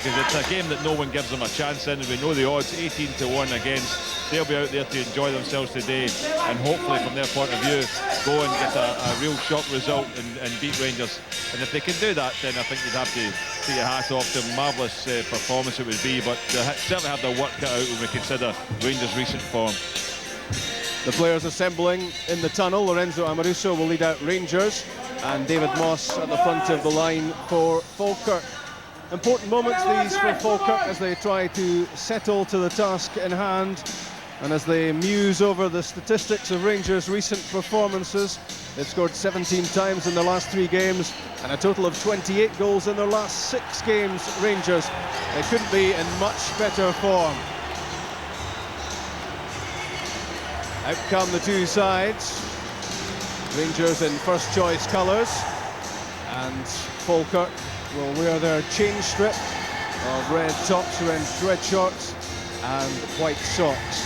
because it's a game that no one gives them a chance in. We know the odds, 18-1 against. They'll be out there to enjoy themselves today, and hopefully from their point of view go and get a real shock result and beat Rangers. And if they can do that, then I think you'd have to take your hat off to them. Marvellous performance it would be, but they certainly have their work cut out when we consider Rangers' recent form. The players assembling in the tunnel. Lorenzo Amoruso will lead out Rangers, and David Moss at the front of the line for Falkirk. Important moments these for Falkirk as they try to settle to the task in hand, and as they muse over the statistics of Rangers' recent performances. They've scored 17 times in their last 3 games and a total of 28 goals in their last 6 games. Rangers, they couldn't be in much better form. Out come the two sides. Rangers in first choice colours, and Falkirk will wear their change strip of red tops, red shorts and white socks.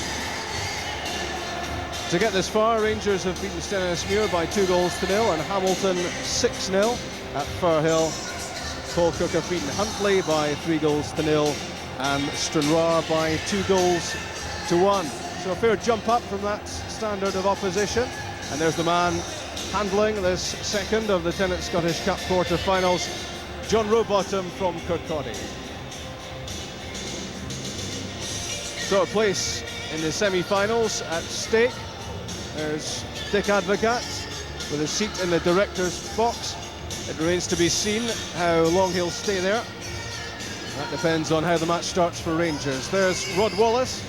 To get this far, Rangers have beaten Stennismuir by 2-0 and Hamilton 6-0 at Firhill. Falkirk have beaten Huntly by 3-0 and Stranraer by 2-1. So a fair jump up from that standard of opposition. And there's the man handling this second of the Tennent Scottish Cup quarter-finals, John Rowbottom from Kirkcaldy. So a place in the semi-finals at stake. There's Dick Advocat with a seat in the director's box. It remains to be seen how long he'll stay there. That depends on how the match starts for Rangers. There's Rod Wallace,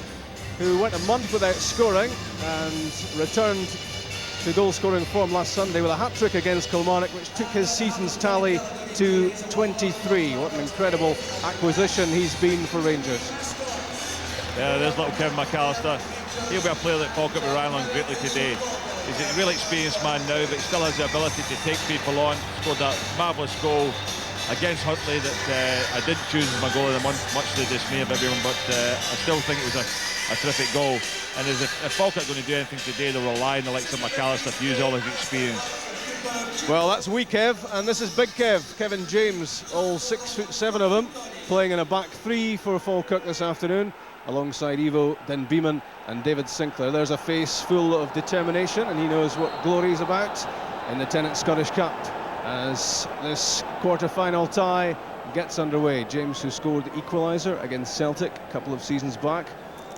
who went a month without scoring and returned to goal-scoring form last Sunday with a hat-trick against Kilmarnock, which took his season's tally to 23. What an incredible acquisition he's been for Rangers. Yeah, there's little Kevin McAllister. He'll be a player that Falkirk will rely on greatly today. He's a really experienced man now, but he still has the ability to take people on. Scored that marvellous goal against Huntly that I didn't choose as my goal of the month, much to the dismay of everyone, but I still think it was a terrific goal. And if Falkirk are going to do anything today, they'll rely on the likes of McAllister to use all his experience. Well, that's wee Kev, and this is big Kev, Kevin James, all 6'7" of them, playing in a back 3 for Falkirk this afternoon, alongside Ivo Den Beeman and David Sinclair. There's a face full of determination, and he knows what glory's about in the Tennent Scottish Cup as this quarter-final tie gets underway. James, who scored the equaliser against Celtic a couple of seasons back,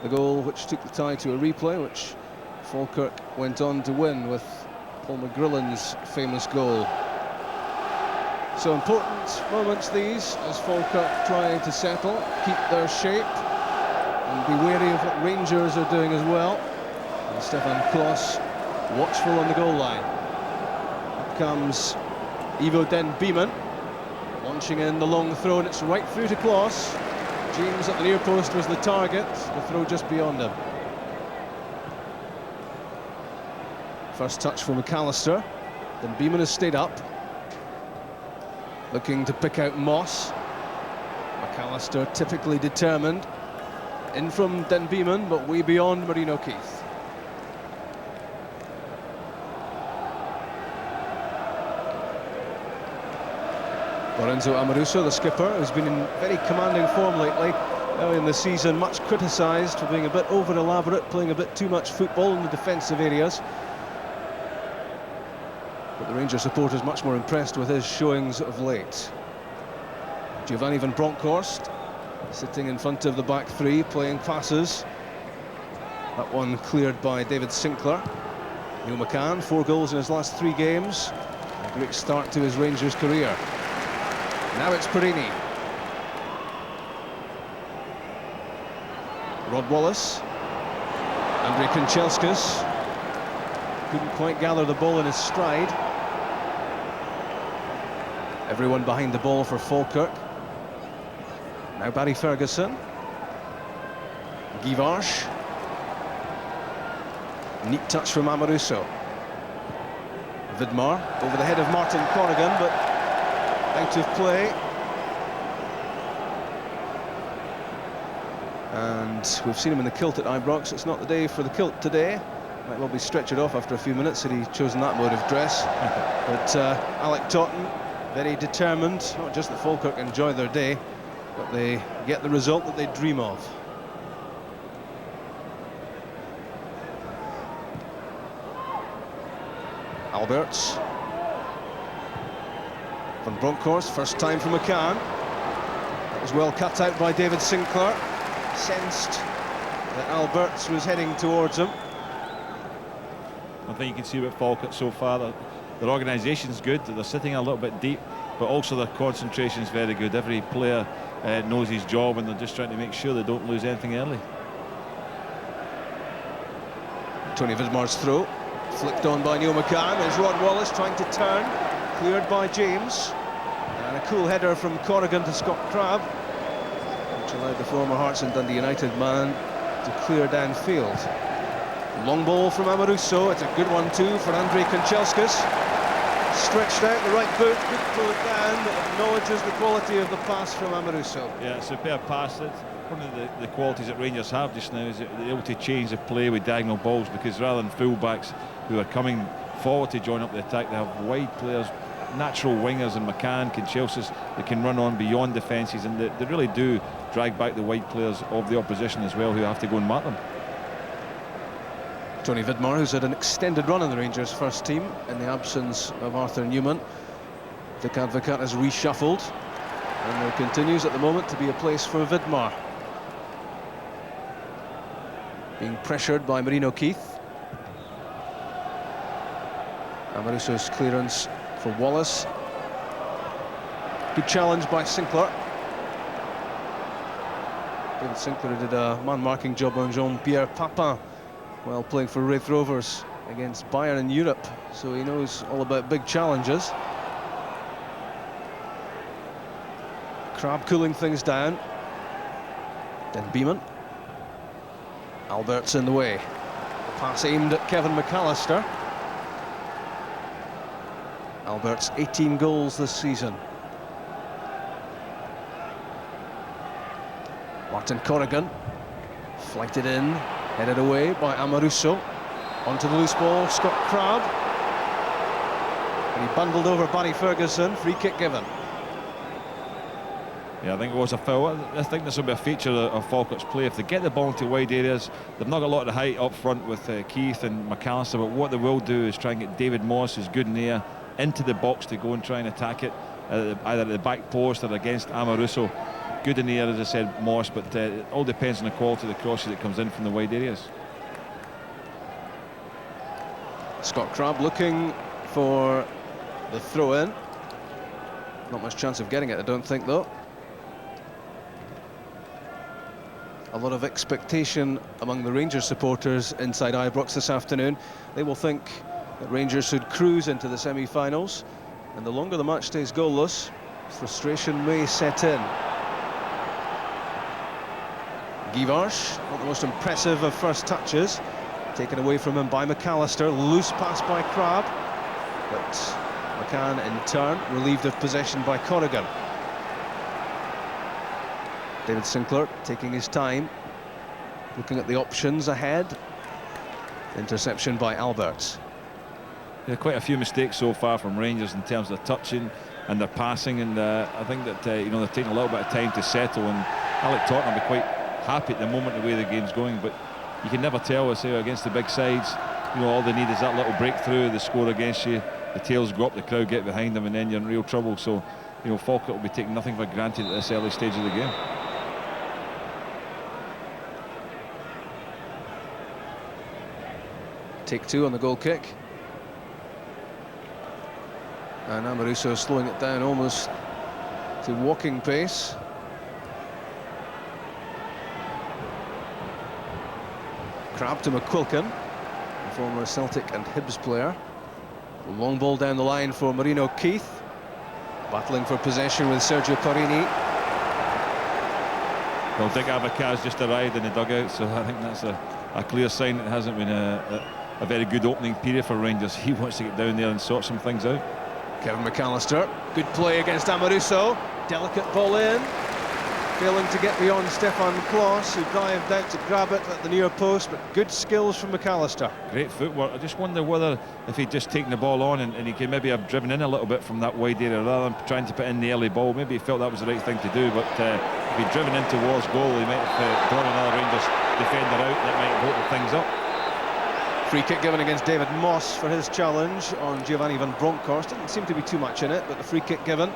the goal which took the tie to a replay, which Falkirk went on to win with Paul McGrillen's famous goal. So important moments these as Falkirk try to settle, keep their shape, and be wary of what Rangers are doing as well. And Stefan Kloss watchful on the goal line. Up comes Ivo Den Beeman, launching in the long throw, and it's right through to Kloss. James at the near post was the target, the throw just beyond him. First touch for McAllister. Then Beeman has stayed up, looking to pick out Moss. McAllister typically determined. In from Den Beeman, but way beyond Marino Keith. Lorenzo Amoruso, the skipper, who's been in very commanding form lately. Now in the season, much criticised for being a bit over-elaborate, playing a bit too much football in the defensive areas. But the Rangers supporters much more impressed with his showings of late. Giovanni van Bronckhorst sitting in front of the back 3, playing passes. That one cleared by David Sinclair. Neil McCann, 4 goals in his last 3 games. A great start to his Rangers career. Now it's Perini. Rod Wallace. Andrei Kanchelskis couldn't quite gather the ball in his stride. Everyone behind the ball for Falkirk. Now Barry Ferguson. Givarsh. Neat touch from Amoruso. Vidmar over the head of Martin Corrigan, but out of play. And we've seen him in the kilt at Ibrox. It's not the day for the kilt today. Might well be stretched off after a few minutes had he chosen that mode of dress. But Alec Totten, very determined. Not just that Falkirk enjoy their day, but they get the result that they dream of. Alberts. Van Bronckhorst, first time for McCann. That was well cut out by David Sinclair. Sensed that Alberts was heading towards him. I think you can see with Falkirk so far that their organisation's good, that they're sitting a little bit deep, but also their concentration's very good. Every player knows his job, and they're just trying to make sure they don't lose anything early. Tony Vidmar's throw, flicked on by Neil McCann. There's Rod Wallace trying to turn, cleared by James. And a cool header from Corrigan to Scott Crabb, which allowed the former Hearts and Dundee United man to clear downfield. Long ball from Amoruso. It's a good one too for Andrei Konchelskas. Stretched out the right boot, good to pull it down, but acknowledges the quality of the pass from Amoruso. Yeah, superb pass. One of the qualities that Rangers have just now is that they're able to change the play with diagonal balls, because rather than full-backs who are coming forward to join up the attack, they have wide players, natural wingers, and McCann, Konchelskas, that can run on beyond defences, and they really do drag back the wide players of the opposition as well, who have to go and mark them. Tony Vidmar, who's had an extended run in the Rangers first team in the absence of Arthur Newman. Vic Advocat has reshuffled, and there continues at the moment to be a place for Vidmar. Being pressured by Marino Keith. Amoruso's clearance for Wallace. Good challenge by Sinclair. David Sinclair did a man-marking job on Jean-Pierre Papin while playing for Raith Rovers against Bayern in Europe, so he knows all about big challenges. Crabb cooling things down. Then Beeman. Alberts in the way. Pass aimed at Kevin McAllister. Alberts 18 goals this season. Martin Corrigan flighted in, headed away by Amoruso. Onto the loose ball, Scott Crabb. And he bundled over Barry Ferguson, free kick given. Yeah, I think it was a foul. I think this will be a feature of Falkirk's play. If they get the ball into wide areas, they've not got a lot of height up front with Keith and McAllister, but what they will do is try and get David Moss, who's good in the air, into the box to go and try and attack it, either at the back post or against Amoruso. Good in the air, as I said, Moss, but it all depends on the quality of the crosses that comes in from the wide areas. Scott Crabb looking for the throw-in. Not much chance of getting it, I don't think, though. A lot of expectation among the Rangers supporters inside Ibrox this afternoon. They will think that Rangers should cruise into the semi-finals, and the longer the match stays goalless, frustration may set in. Givars, not the most impressive of first touches, taken away from him by McAllister. Loose pass by Crabb, but McCann in turn relieved of possession by Corrigan. David Sinclair taking his time, looking at the options ahead. Interception by Alberts. There are quite a few mistakes so far from Rangers in terms of their touching and their passing, and I think that you know, they're taking a little bit of time to settle. And Alec Tottenham will be quite happy at the moment the way the game's going, but you can never tell. I say against the big sides, you know, all they need is that little breakthrough, they score against you, the tails go up, the crowd get behind them, and then you're in real trouble. So, you know, Falkirk will be taking nothing for granted at this early stage of the game. Take two on the goal kick. And Amoruso slowing it down almost to walking pace. Crabb to McQuilkin, the former Celtic and Hibs player. A long ball down the line for Marino Keith. Battling for possession with Sergio Parini. Well, Vic Advocat has just arrived in the dugout, so I think that's a clear sign it hasn't been a very good opening period for Rangers. He wants to get down there and sort some things out. Kevin McAllister, good play against Amoruso. Delicate ball in, failing to get beyond Stefan Klos, who dived out to grab it at the near post, but good skills from McAllister. Great footwork. I just wonder whether if he'd just taken the ball on and he could maybe have driven in a little bit from that wide area rather than trying to put in the early ball. Maybe he felt that was the right thing to do, but been driven into Wall's goal, he might have drawn another Rangers defender out that might have opened things up. Free kick given against David Moss for his challenge on Giovanni van Bronckhorst. Didn't seem to be too much in it, but the free kick given.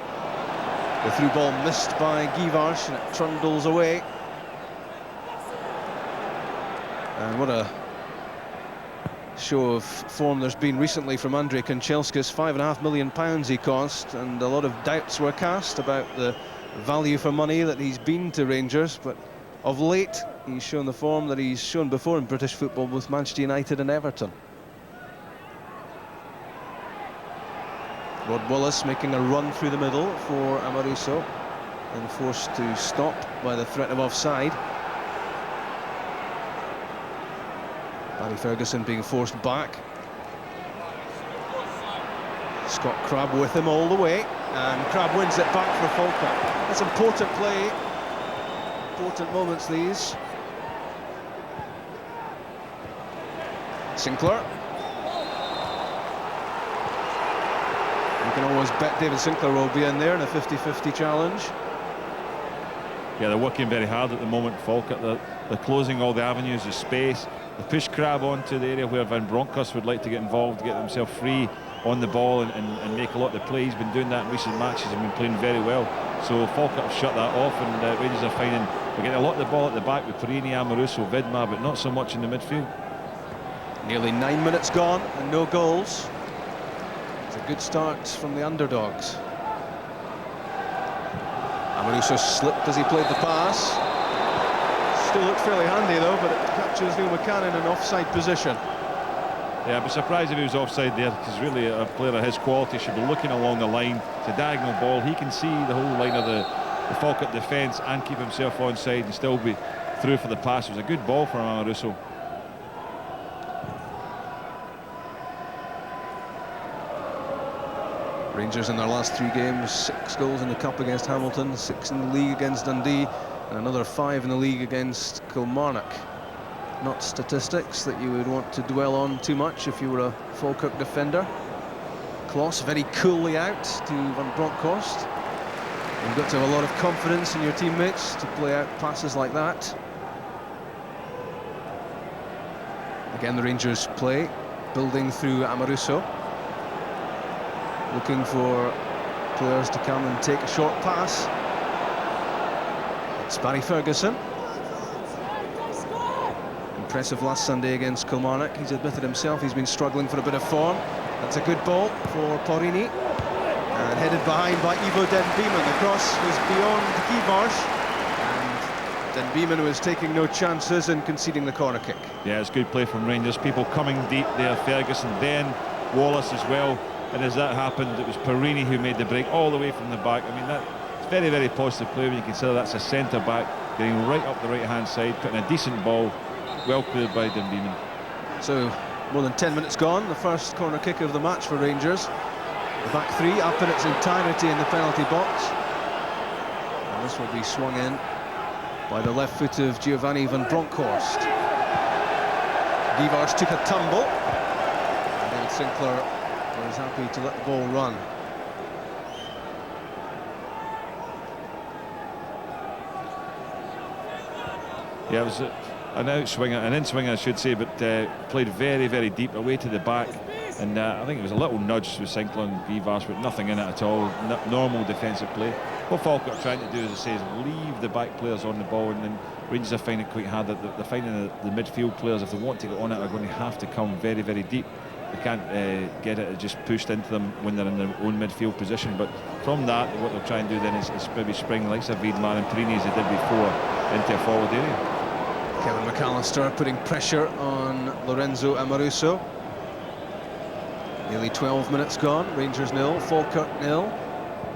The through ball missed by Givars and it trundles away. And what a show of form there's been recently from Andrei Kanchelskis. £5.5 million he cost, and a lot of doubts were cast about the value for money that he's been to Rangers, but of late he's shown the form that he's shown before in British football with Manchester United and Everton. Rod Wallace making a run through the middle for Amoruso, and forced to stop by the threat of offside. Barry Ferguson being forced back. Scott Crabb with him all the way, and Crabb wins it back for Falkirk. That's important play, important moments these. Sinclair. You can always bet David Sinclair will be in there in a 50-50 challenge. Yeah, they're working very hard at the moment, Falkirk. They're closing all the avenues of space. They push Crabb onto the area where Van Bronckhorst would like to get involved, get himself free on the ball and make a lot of the play. He's been doing that in recent matches and been playing very well. So Falkirk have shut that off, and Rangers are finding they're getting a lot of the ball at the back with Perini, Amoruso, Vidmar, but not so much in the midfield. Nearly 9 minutes gone and no goals. It's a good start from the underdogs. Amoruso slipped as he played the pass. Still looked fairly handy though, but it catches Neil McCann in an offside position. Yeah, I'd be surprised if he was offside there, because really a player of his quality should be looking along the line. It's a diagonal ball. He can see the whole line of the Falkirk defence and keep himself onside and still be through for the pass. It was a good ball from Amoruso. Rangers in their last 3 games, 6 goals in the cup against Hamilton, 6 in the league against Dundee, and another 5 in the league against Kilmarnock. Not statistics that you would want to dwell on too much if you were a Falkirk defender. Kloss very coolly out to Van Bronckhorst. You've got to have a lot of confidence in your teammates to play out passes like that. Again, the Rangers play, building through Amoruso, looking for players to come and take a short pass. It's Barry Ferguson. Impressive last Sunday against Kilmarnock. He's admitted himself he's been struggling for a bit of form. That's a good ball for Porini. And headed behind by Ivo Den Beeman. The cross was beyond Givars. And Den Beeman was taking no chances and conceding the corner kick. Yeah, it's good play from Rangers. People coming deep there. Ferguson, then Wallace as well. And as that happened, it was Perini who made the break all the way from the back. I mean, that's very, very positive play when you consider that's a centre-back getting right up the right-hand side, putting a decent ball, well cleared by Den Beeman. So, more than 10 minutes gone, the first corner kick of the match for Rangers. The back 3 up in its entirety in the penalty box. And this will be swung in by the left foot of Giovanni van Bronckhorst. Givars took a tumble, and David Sinclair was happy to let the ball run. Yeah, it was an outswinger, an in-swinger I should say, but played very, very deep away to the back. And I think it was a little nudge with Sinclair and Givars, but nothing in it at all. Normal defensive play. What Falkirk are trying to do, as I say, is leave the back players on the ball, and then Rangers are finding it quite hard that they're finding the midfield players, if they want to get on it, are going to have to come very, very deep. They can't get it just pushed into them when they're in their own midfield position. But from that, what they'll try and do then is maybe spring the likes of Vidmar and Perini, as they did before, into a forward area. Kevin McAllister putting pressure on Lorenzo Amoruso. Nearly 12 minutes gone. Rangers 0, Falkirk 0.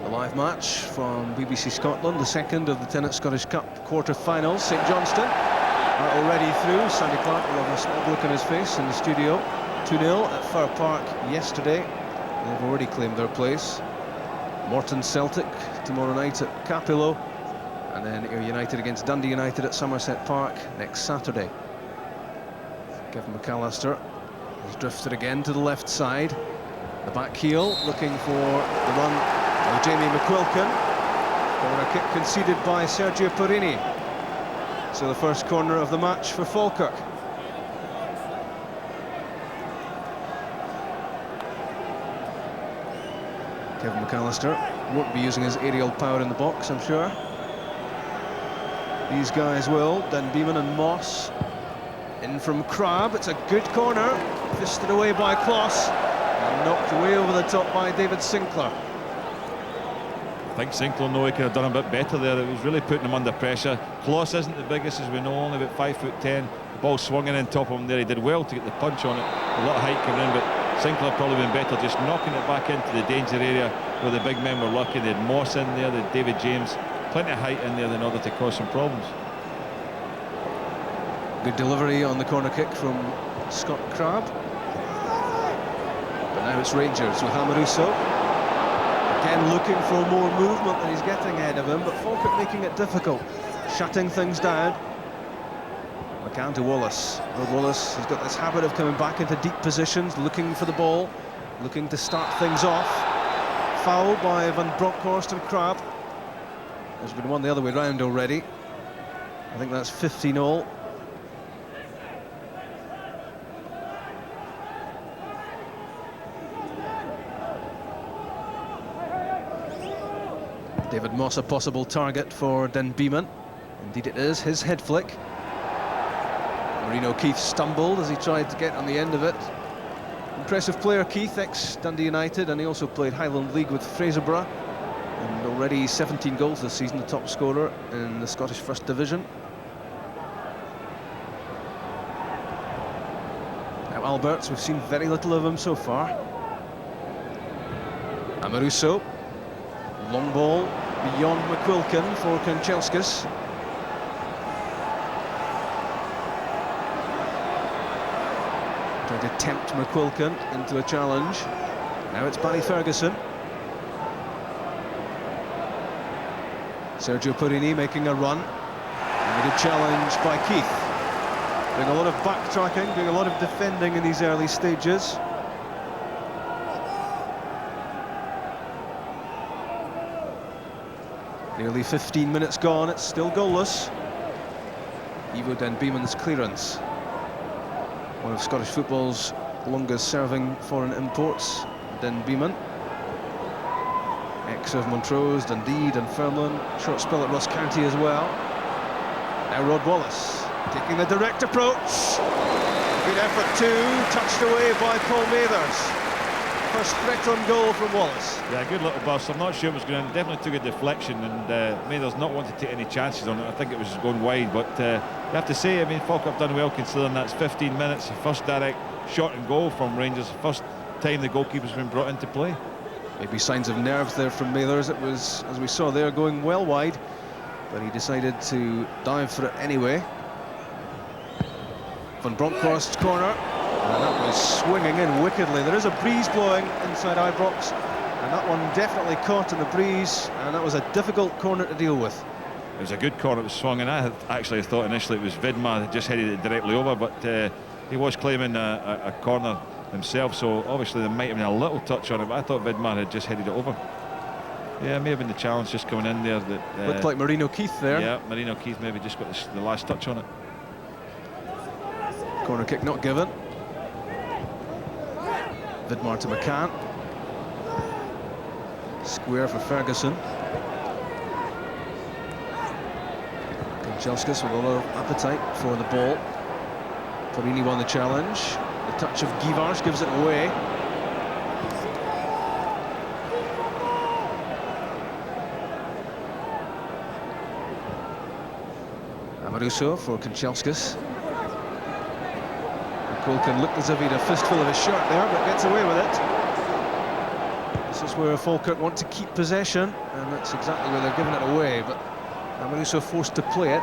The live match from BBC Scotland, the second of the Tennant Scottish Cup quarter-finals. St Johnstone are already through. Sandy Clark will have a small look on his face in the studio. 2-0 at Fir Park yesterday. They've already claimed their place. Morton Celtic tomorrow night at Capello. And then Ayr United against Dundee United at Somerset Park next Saturday. Kevin McAllister has drifted again to the left side. The back heel looking for the run of Jamie McQuilkin. Corner kick conceded by Sergio Perini. So the first corner of the match for Falkirk. Kevin McAllister won't be using his aerial power in the box, I'm sure. These guys will. Dan Beeman and Moss. In from Crabb. It's a good corner. Fisted away by Kloss. And knocked way over the top by David Sinclair. I think Sinclair knew he could have done a bit better there. It was really putting him under pressure. Kloss isn't the biggest, as we know, only about 5'10". The ball swinging in top of him there. He did well to get the punch on it. A lot of height coming in, but Sinclair probably been better just knocking it back into the danger area where the big men were lurking. They had Moss in there, they had David James. Plenty of height in there in order to cause some problems. Good delivery on the corner kick from Scott Crabb. But now it's Rangers with Amoruso. Again looking for more movement than he's getting ahead of him, but Falkirk making it difficult, shutting things down. McCann to Wallace. Rod Wallace has got this habit of coming back into deep positions, looking for the ball, looking to start things off. Foul by Van Bronckhorst and Crabb. There's been one the other way round already. I think that's 15-all. David Moss a possible target for Den Beeman. Indeed it is, his head flick. Marino Keith stumbled as he tried to get on the end of it. Impressive player Keith, ex-Dundee United, and he also played Highland League with Fraserburgh. And already 17 goals this season, the top scorer in the Scottish First Division. Now Alberts, we've seen very little of him so far. Amoruso. Long ball beyond McQuilkin for Kanchelskis. Trying to tempt McQuilkin into a challenge. Now it's Barry Ferguson. Sergio Perini making a run. And a good challenge by Keith. Doing a lot of backtracking, doing a lot of defending in these early stages. Nearly 15 minutes gone, it's still goalless. Ivo Den Beeman's clearance. One of Scottish football's longest serving foreign imports, Den Beeman. Ex of Montrose, Dundee, Dunfermline, short spell at Ross County as well. Now Rod Wallace, taking the direct approach. Good effort too, touched away by Paul Mathers. First threat on goal from Wallace. Yeah, good little burst. I'm not sure it was going in. Definitely took a deflection, and Mathers not want to take any chances on it. I think it was going wide, but you have to say, I mean, Falkirk have done well considering that's 15 minutes. The first direct shot and goal from Rangers. The first time the goalkeeper's been brought into play. Maybe signs of nerves there from Mathers. It was, as we saw there, going well wide, but he decided to dive for it anyway. Van Bronckhorst's corner. And that was swinging in wickedly. There is a breeze blowing inside Ibrox, and that one definitely caught in the breeze, and that was a difficult corner to deal with. It was a good corner, it was swung, and I had actually thought initially it was Vidmar that just headed it directly over, but he was claiming a corner himself, so obviously there might have been a little touch on it, but I thought Vidmar had just headed it over. Yeah, it may have been the challenge just coming in there. That looked like Marino Keith there. Yeah, Marino Keith maybe just got the last touch on it. Corner kick not given. Vidmar to McCann. Square for Ferguson. Kanchelskis with a lot of appetite for the ball. Perini won the challenge. The touch of Givars gives it away. Amoruso for Kanchelskis. McQuilkin looked as if he'd a fistful of his shirt there, but gets away with it. This is where Falkirk want to keep possession, and that's exactly where they're giving it away, but Amoruso forced to play it.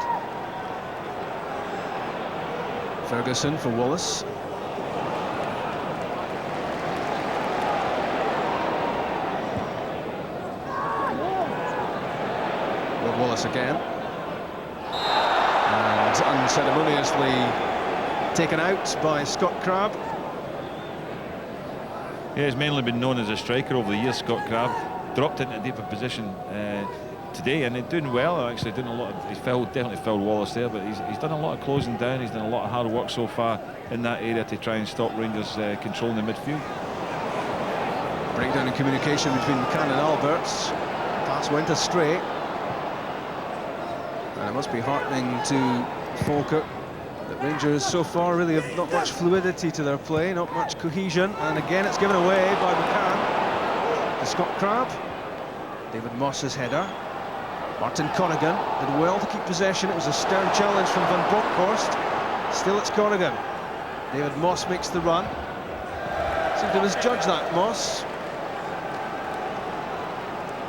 Ferguson for Wallace. Rod Wallace again. And unceremoniously taken out by Scott Crabb. Yeah, he's mainly been known as a striker over the years, Scott Crabb. Dropped into a deeper position today, and he's doing well. Actually, doing a lot. He's definitely filled Wallace there, but he's done a lot of closing down. He's done a lot of hard work so far in that area to try and stop Rangers controlling the midfield. Breakdown in communication between McCann and Alberts. Pass went astray, and it must be heartening to Falkirk that Rangers so far really have not much fluidity to their play, not much cohesion, and again it's given away by McCann to Scott Crabb. David Moss's header. Martin Corrigan did well to keep possession. It was a stern challenge from Van Bronckhorst. Still it's Corrigan. David Moss makes the run. Seemed to misjudge that, Moss.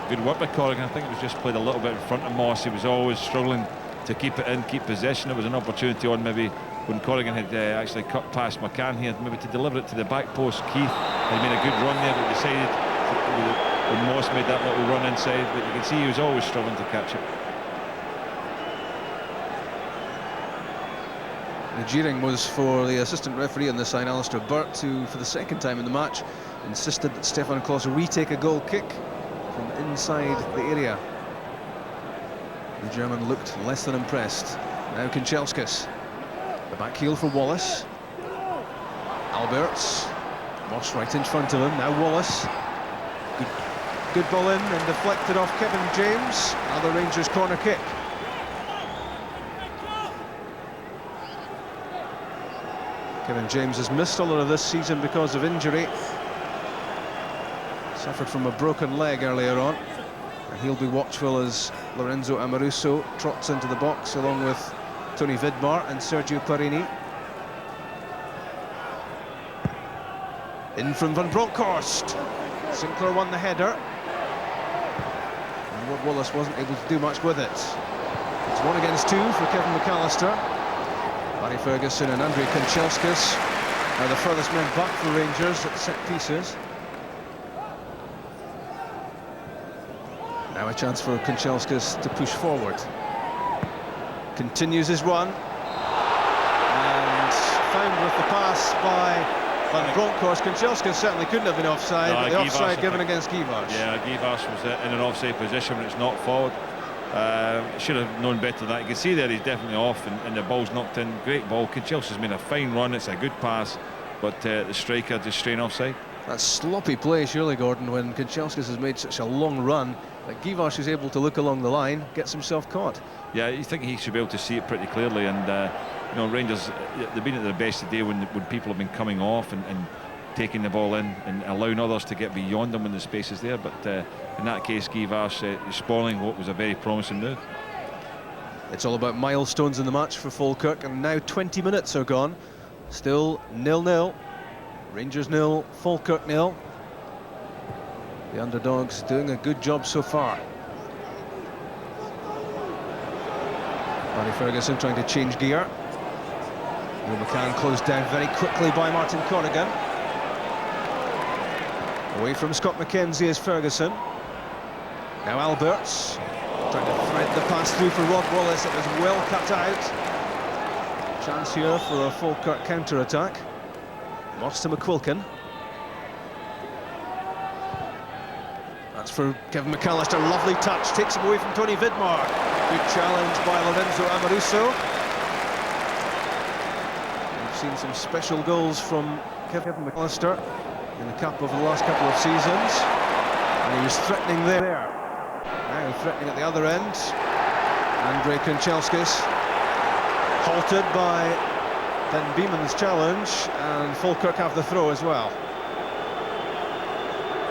Good work by Corrigan. I think it was just played a little bit in front of Moss. He was always struggling to keep it in, keep possession. It was an opportunity on maybe when Corrigan had actually cut past McCann here, maybe to deliver it to the back post. Keith had made a good run there, but decided when Moss made that little run inside, but you can see he was always struggling to catch it. The jeering was for the assistant referee on the side, Alistair Burt, who for the second time in the match insisted that Stefan Klos retake a goal kick from inside the area. The German looked less than impressed. Now Kanchelskis. The back heel for Wallace. Alberts. Moss right in front of him. Now Wallace. Good ball in and deflected off Kevin James. Another Rangers corner kick. Kevin James has missed a lot of this season because of injury. Suffered from a broken leg earlier on. And he'll be watchful as Lorenzo Amoruso trots into the box along with Tony Vidmar and Sergio Parini. In from Van Bronckhorst. Sinclair won the header. And Ward Wallace wasn't able to do much with it. It's 1 against 2 for Kevin McAllister. Barry Ferguson and Andrei Kanchelskis are the furthest men back for Rangers at set pieces. Now a chance for Kanchelskis to push forward. Continues his run. And found with the pass by Van Bronckhorst. Kanchelskis certainly couldn't have been offside, but the offside given against Givars. Yeah, Givars was in an offside position when it's not forward. Should have known better than that. You can see there he's definitely off, and the ball's knocked in. Great ball. Kanchelskis made a fine run. It's a good pass, but the striker just straight offside. That's sloppy play, surely, Gordon, when Kanchelskis has made such a long run that Givars is able to look along the line, gets himself caught. Yeah, you think he should be able to see it pretty clearly, and you know, Rangers, they've been at their best today when people have been coming off and taking the ball in and allowing others to get beyond them when the space is there, but in that case Givars spoiling what was a very promising move. It's all about milestones in the match for Falkirk, and now 20 minutes are gone. Still 0-0. Rangers 0, Falkirk 0. The underdogs doing a good job so far. Barry Ferguson trying to change gear. Neil McCann closed down very quickly by Martin Corrigan. Away from Scott McKenzie is Ferguson. Now Alberts trying to thread the pass through for Rod Wallace. It was well cut out. Chance here for a Falkirk counter-attack. Moss to McQuilkin. That's for Kevin McAllister. Lovely touch. Takes him away from Tony Vidmar. Good challenge by Lorenzo Amoruso. We've seen some special goals from Kevin McAllister in the Cup over the last couple of seasons. And he was threatening there. Now threatening at the other end. Andrei Kanchelskis halted by Ben Beeman's challenge, and Falkirk have the throw as well.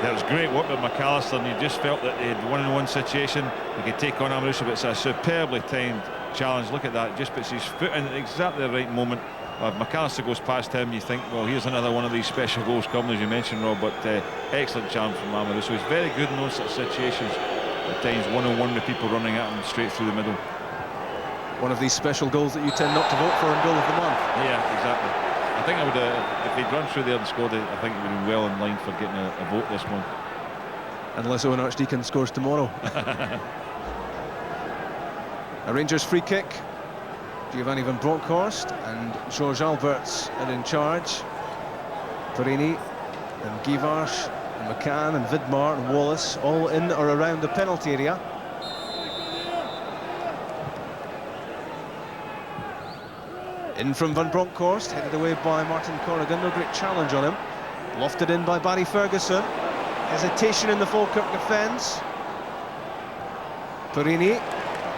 That was great work with McAllister, and you just felt that he had one-on-one situation. He could take on Amoruso, but it's a superbly timed challenge. Look at that, just puts his foot in at exactly the right moment. If McAllister goes past him, you think, well, here's another one of these special goals coming, as you mentioned, Rob, but excellent challenge from Amoruso. He's very good in those sort of situations. At times, one-on-one with people running at him straight through the middle. One of these special goals that you tend not to vote for in Goal of the Month. Yeah, exactly. I think I would if he'd run through there and scored it, I think it would have been well in line for getting a vote this month. Unless Owen Archdeacon scores tomorrow. A Rangers free kick. Giovanni Van Bronckhorst and George Alberts are in charge. Parini and Givars and McCann and Vidmar and Wallace all in or around the penalty area. In from Van Bronckhorst, headed away by Martin Corrigan. No great challenge on him. Lofted in by Barry Ferguson. Hesitation in the Falkirk defence. Perini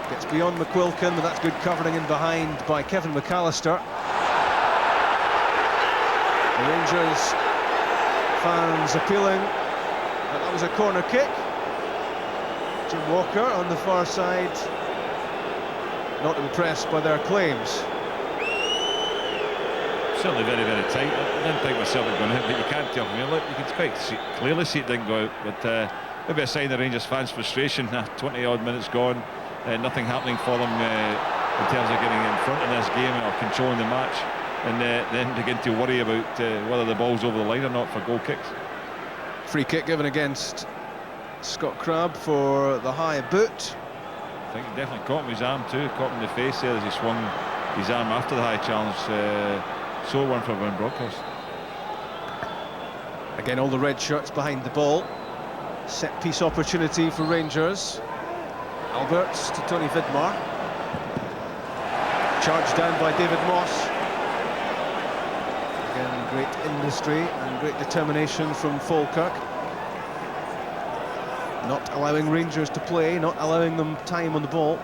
gets beyond McQuilkin, but that's good covering in behind by Kevin McAllister. The Rangers fans appealing that was a corner kick. Jim Walker on the far side, not impressed by their claims. Certainly very, very tight. I didn't think myself was going to hit, but you can't tell from here. Look, you can quite clearly see it didn't go out. But maybe a sign of Rangers fans' frustration. 20-odd minutes gone, nothing happening for them in terms of getting in front in this game or controlling the match, and then begin to worry about whether the ball's over the line or not for goal kicks. Free kick given against Scott Crabb for the high boot. I think he definitely caught him with his arm too, caught him in the face there as he swung his arm after the high challenge. So one for Van Bronckhorst. Again, all the red shirts behind the ball. Set piece opportunity for Rangers. Alberts to Tony Vidmar. Charged down by David Moss. Again, great industry and great determination from Falkirk. Not allowing Rangers to play, not allowing them time on the ball.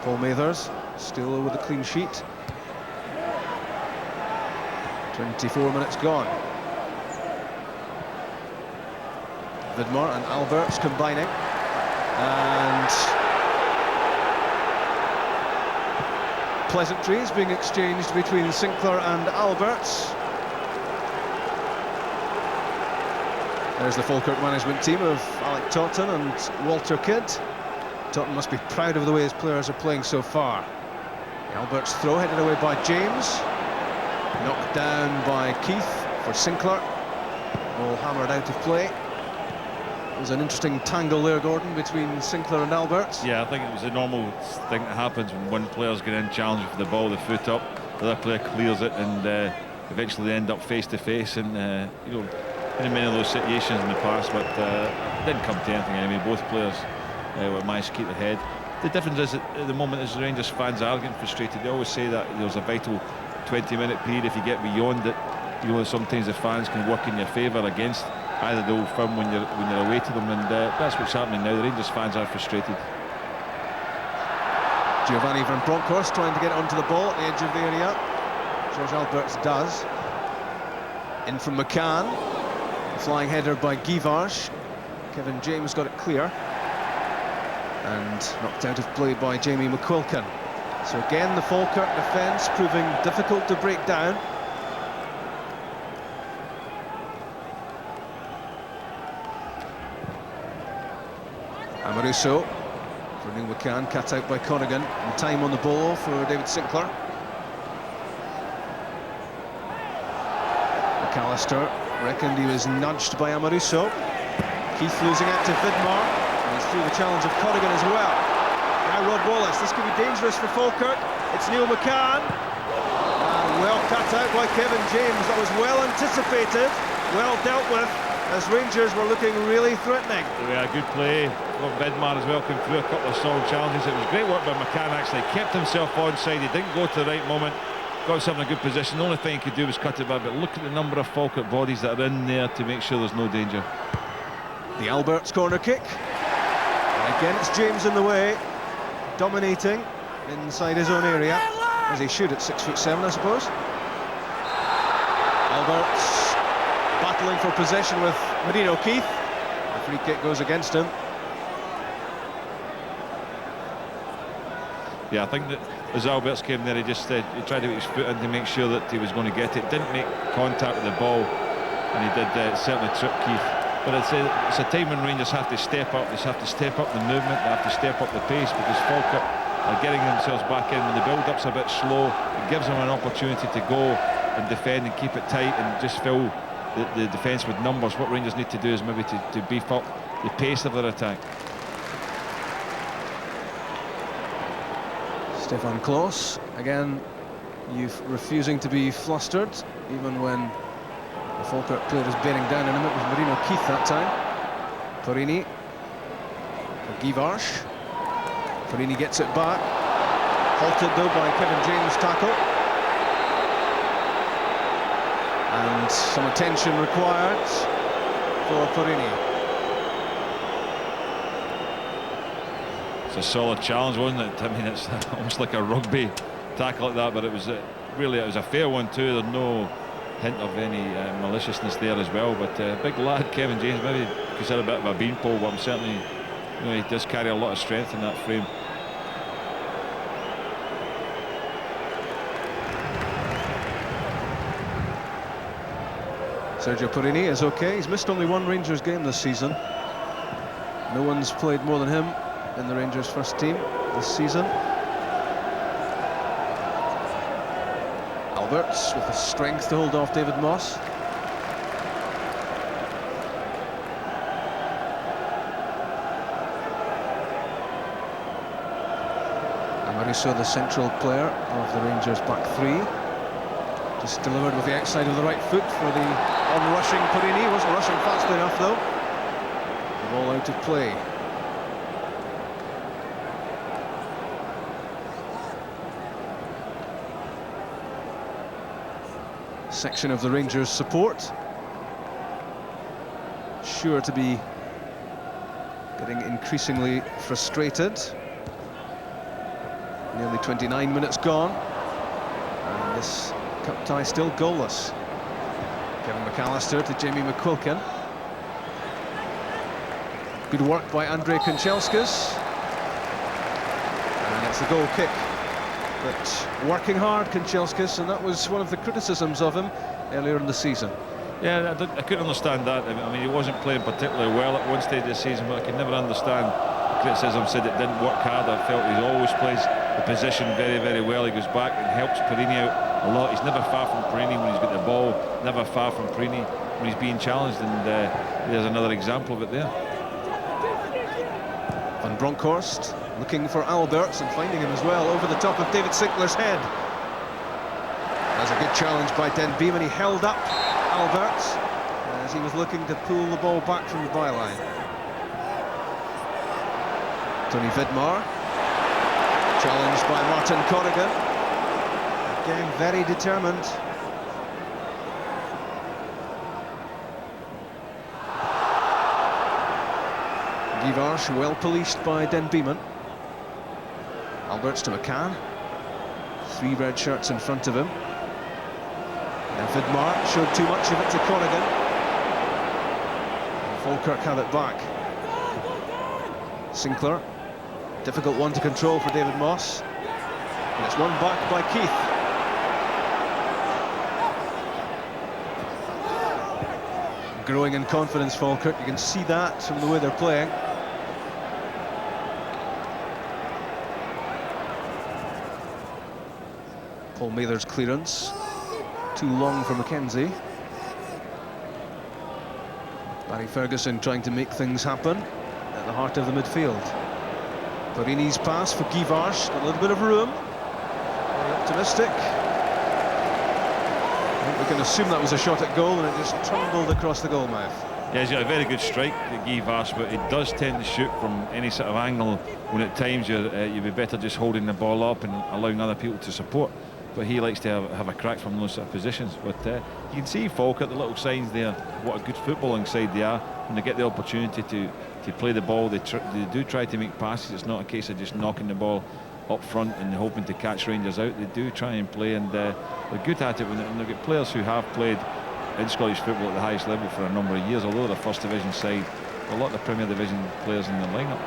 Paul Mathers still with a clean sheet. 24 minutes gone. Vidmar and Alberts combining, and pleasantries being exchanged between Sinclair and Alberts. There's the Falkirk management team of Alec Totten and Walter Kidd. Totten must be proud of the way his players are playing so far. Albert's throw headed away by James. Knocked down by Keith for Sinclair. Ball hammered out of play. It was an interesting tangle there, Gordon, between Sinclair and Alberts. Yeah, I think it was a normal thing that happens when one player's getting in challenging for the ball, the foot up, the other player clears it, and eventually they end up face to face. And you know, in many of those situations in the past, but it didn't come to anything anyway. Both players were managed to keep the head. The difference is that at the moment, as the Rangers fans are getting frustrated, they always say that there's a vital 20-minute period. If you get beyond it, you know, sometimes the fans can work in your favour against either the Old Firm when you're away to them, and that's what's happening now. The Rangers fans are frustrated. Giovanni Van Bronckhorst trying to get onto the ball at the edge of the area. George Alberts does. In from McCann. A flying header by Guivarch. Kevin James got it clear. And knocked out of play by Jamie McQuilkin. So again, the Falkirk defence proving difficult to break down. Amoruso for Neil McCann, cut out by Corrigan, and time on the ball for David Sinclair. McAllister reckoned he was nudged by Amoruso. Keith losing out to Vidmar, and he's through the challenge of Corrigan as well. Now Rod Wallace, this could be dangerous for Falkirk. It's Neil McCann, and well cut out by Kevin James. That was well anticipated, well dealt with, as Rangers were looking really threatening. Yeah, good play. Vidmar as well came through a couple of solid challenges. It was great work by McCann, actually. Kept himself onside. He didn't go to the right moment. Got himself in a good position. The only thing he could do was cut it back. But look at the number of Falkirk bodies that are in there to make sure there's no danger. The Alberts corner kick. And again, it's James in the way, dominating inside his own area, as he should at 6'7", I suppose. Alberts battling for possession with Marino Keith. The free kick goes against him. Yeah, I think that as Alberts came there, he just he tried to get his foot in to make sure that he was going to get it. Didn't make contact with the ball, and he did certainly trip Keith. But it's a time when Rangers have to step up. They have to step up the movement. They have to step up the pace, because Falkirk are getting themselves back in. When the build-up's a bit slow, it gives them an opportunity to go and defend and keep it tight and just fill the defence with numbers. What Rangers need to do is maybe to beef up the pace of their attack. Stefan Klos, again, refusing to be flustered, even when the Falkirk player is bearing down on him. It was Marino Keith that time. Perini for Guivarch. Perini gets it back. Halted though by Kevin James' tackle. And some attention required for Porini. It's a solid challenge, wasn't it? I mean, it's almost like a rugby tackle like that, but it was really, it was a fair one too. There's no hint of any maliciousness there as well. But big lad Kevin James, maybe considered a bit of a beanpole, but I'm certainly, you know, he does carry a lot of strength in that frame. Sergio Porini is okay. He's missed only one Rangers game this season. No one's played more than him in the Rangers first team this season. Alberts with the strength to hold off David Moss. And Mauricio, the central player of the Rangers back three, just delivered with the outside of the right foot for the on-rushing Porini. Wasn't rushing fast enough though. The ball out of play. Section of the Rangers support sure to be getting increasingly frustrated. Nearly 29 minutes gone, and this cup tie still goalless. Kevin McAllister to Jamie McQuilkin. Good work by Andrei Kanchelskis, and it's a goal kick. But working hard, Kanchelskis, and that was one of the criticisms of him earlier in the season. Yeah, I couldn't understand that. I mean, he wasn't playing particularly well at one stage of the season, but I could never understand the criticism. Said it didn't work hard. I felt he always plays the position very, very well. He goes back and helps Porini out a lot. He's never far from Porini when he's got the ball, never far from Porini when he's being challenged, and there's another example of it there. Van Bronckhorst looking for Alberts and finding him as well over the top of David Sinclair's head. That's a good challenge by Den Beeman. He held up Alberts as he was looking to pull the ball back from the byline. Tony Vidmar, challenged by Martin Corrigan. Again, very determined. Givarsh well policed by Den Beeman. Alberts to McCann. 3 red shirts in front of him. And Vidmar showed too much of it to Corrigan. And Falkirk had it back. Sinclair, difficult one to control for David Moss. And it's won back by Keith. Growing in confidence, Falkirk. You can see that from the way they're playing. Paul Mather's clearance, too long for McKenzie. Barry Ferguson trying to make things happen at the heart of the midfield. Porini's pass for Givarsh, got a little bit of room. Very optimistic. I think we can assume that was a shot at goal, and it just tumbled across the goal mouth. Yeah, he's got a very good strike, Givarsh, but he does tend to shoot from any sort of angle when at times you'd be better just holding the ball up and allowing other people to support. But he likes to have a crack from those sort of positions. But you can see Falkirk, the little signs there, what a good footballing side they are. When they get the opportunity to play the ball, they do try to make passes. It's not a case of just knocking the ball up front and hoping to catch Rangers out. They do try and play, and they're good at it. When they've got players who have played in Scottish football at the highest level for a number of years, although they're first division side, a lot of the Premier Division players in the lineup.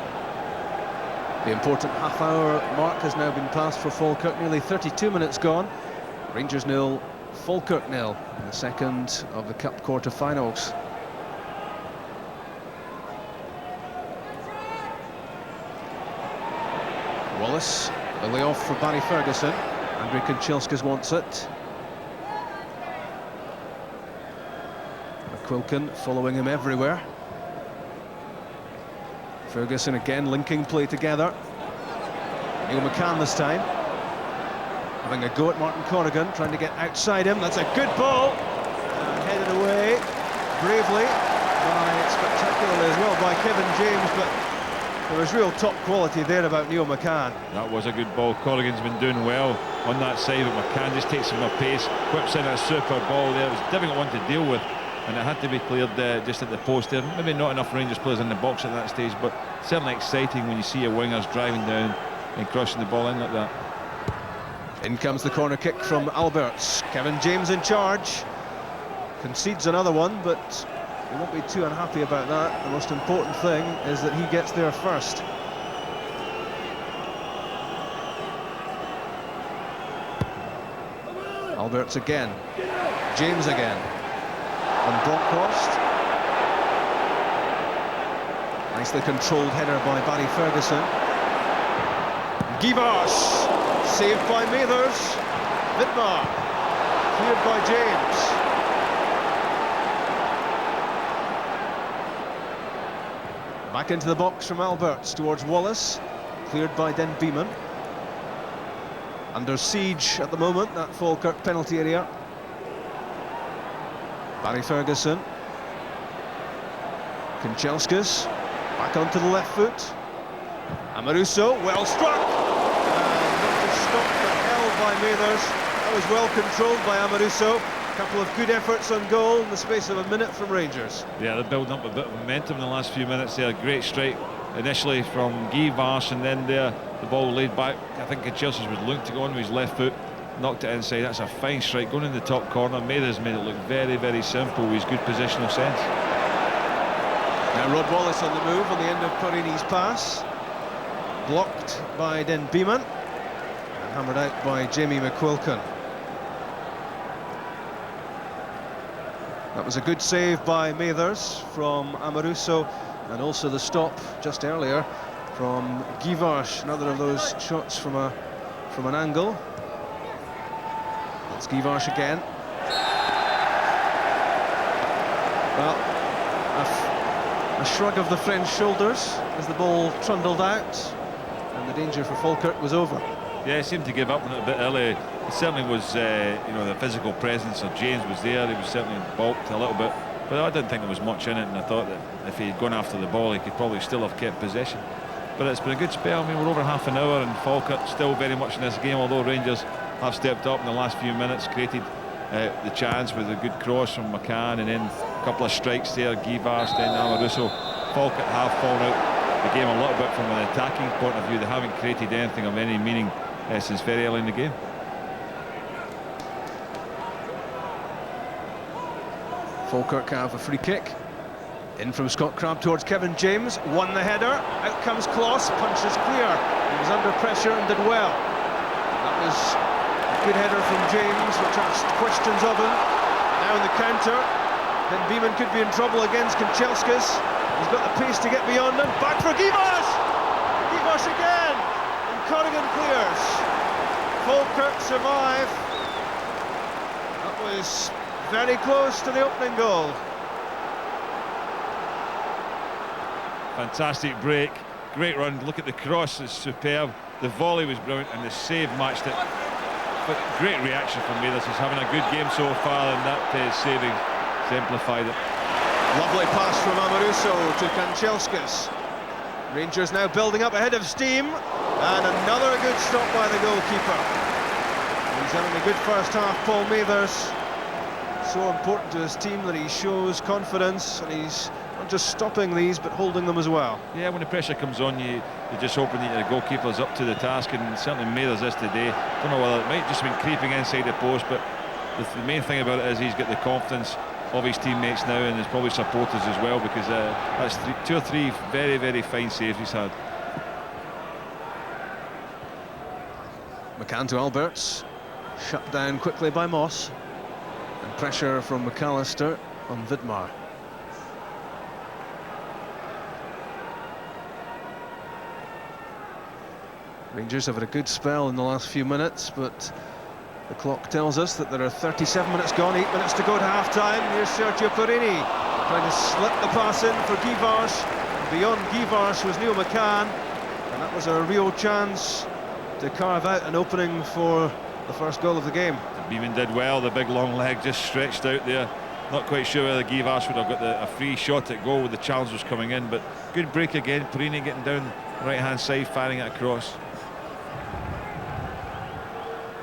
The important half-hour mark has now been passed for Falkirk. Nearly 32 minutes gone. Rangers 0, Falkirk 0 in the second of the Cup quarter-finals. Wallace, the layoff for Barry Ferguson. Andrei Kanchelskis wants it. McQuilkin following him everywhere. Ferguson again linking play together. Neil McCann this time. Having a go at Martin Corrigan, trying to get outside him. That's a good ball. And headed away bravely, spectacularly as well by Kevin James, but There was real top quality there about Neil McCann. That was a good ball. Corrigan's been doing well on that side, but McCann just takes him a pace, whips in a super ball there. It was a difficult one to deal with, and it had to be cleared just at the post there. Maybe not enough Rangers players in the box at that stage, but certainly exciting when you see your wingers driving down and crossing the ball in like that. In comes the corner kick from Alberts. Kevin James in charge. Concedes another one, but he won't be too unhappy about that. The most important thing is that he gets there first. Alberts again. James again. And Bronckhorst. Nicely controlled header by Barry Ferguson. Givars. Saved by Mathers. Vidmar. Cleared by James. Back into the box from Alberts towards Wallace. Cleared by Den Beeman. Under siege at the moment, that Falkirk penalty area. Barry Ferguson. Kanchelskis. Back onto the left foot. Amoruso, well struck. Stopped but held by Mathers. That was well controlled by Amoruso. A couple of good efforts on goal in the space of a minute from Rangers. Yeah, they're building up a bit of momentum in the last few minutes there. Great strike initially from Guy Vars, and then there the ball laid back. I think Kanchelskis was looking to go on with his left foot, knocked it inside. That's a fine strike going in the top corner. Mathers made it look very, very simple with his good positional sense. Now Rod Wallace on the move on the end of Porini's pass. Blocked by Den Beeman. Hammered out by Jamie McQuilkin. That was a good save by Mathers from Amoruso, and also the stop just earlier from Givars. Another of those shots from an angle. That's Givars again. Well, a shrug of the French shoulders as the ball trundled out, and the danger for Falkirk was over. Yeah, he seemed to give up a little bit early. It certainly was, you know, the physical presence of James was there. He was certainly balked a little bit, but I didn't think there was much in it, and I thought that if he had gone after the ball, he could probably still have kept possession. But it's been a good spell. I mean, we're over half an hour, and Falkirk still very much in this game, although Rangers have stepped up in the last few minutes, created the chance with a good cross from McCann, and then a couple of strikes there, Givars, then Amoruso. Falkirk have fallen out the game a little bit from an attacking point of view. They haven't created anything of any meaning since very early in the game. Falkirk have a free kick. In from Scott Crabb towards Kevin James. Won the header. Out comes Kloss. Punches clear. He was under pressure and did well. That was a good header from James, which asked questions of him. Now in the counter. Then Beeman could be in trouble against Kanchelskis. He's got the pace to get beyond him. Back for Givars! Givars again! And Corrigan clears. Falkirk survive. That was very close to the opening goal. Fantastic break, great run. Look at the cross, it's superb. The volley was brilliant, and the save matched it. But great reaction from Mathers. He's having a good game so far, and that saving exemplified it. Lovely pass from Amoruso to Kanchelskis. Rangers now building up ahead of steam, and another good stop by the goalkeeper. He's having a good first half, Paul Mathers. So important to his team that he shows confidence, and he's not just stopping these but holding them as well. Yeah, when the pressure comes on, you're just hoping that your goalkeeper's up to the task, and certainly Mathers is today. Don't know whether it might just have been creeping inside the post, but the main thing about it is he's got the confidence of his teammates now, and there's probably supporters as well, because that's two or three very, very fine saves he's had. McCann to Alberts, shut down quickly by Moss, and pressure from McAllister on Vidmar. Rangers have had a good spell in the last few minutes, but the clock tells us that there are 37 minutes gone, 8 minutes to go to half-time. Here's Sergio Porrini trying to slip the pass in for Givars. Beyond Givars was Neil McCann, and that was a real chance to carve out an opening for the first goal of the game. Beeman did well, the big long leg just stretched out there, Not quite sure whether Givas would have got a free shot at goal with the challenge was coming in, but good break again. Perini getting down the right-hand side, firing it across.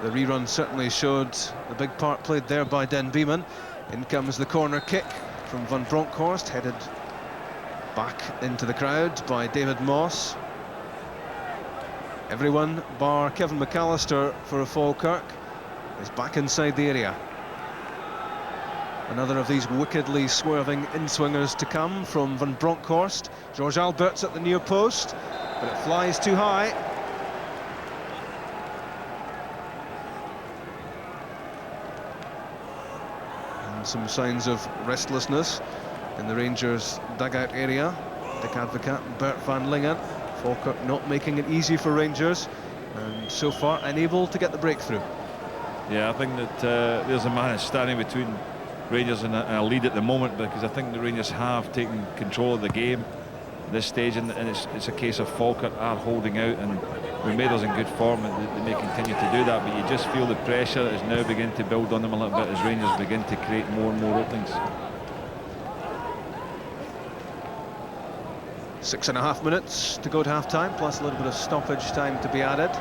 The rerun certainly showed the big part played there by Den Beeman. In comes the corner kick from Van Bronckhorst, headed back into the crowd by David Moss. Everyone bar Kevin McAllister for a Falkirk is back inside the area. Another of these wickedly swerving in-swingers to come from Van Bronckhorst. George Alberts at the near post, but it flies too high. And some signs of restlessness in the Rangers dugout area. Dick Advocat and Bert van Lingen. Falkirk not making it easy for Rangers, and so far unable to get the breakthrough. Yeah, I think that there's a man standing between Rangers and a lead at the moment, because I think the Rangers have taken control of the game at this stage, and it's a case of Falkirk are holding out, and Maiders in good form, and they may continue to do that, but you just feel the pressure is now beginning to build on them a little bit as Rangers begin to create more and more openings. 6.5 minutes to go to half-time, plus a little bit of stoppage time to be added.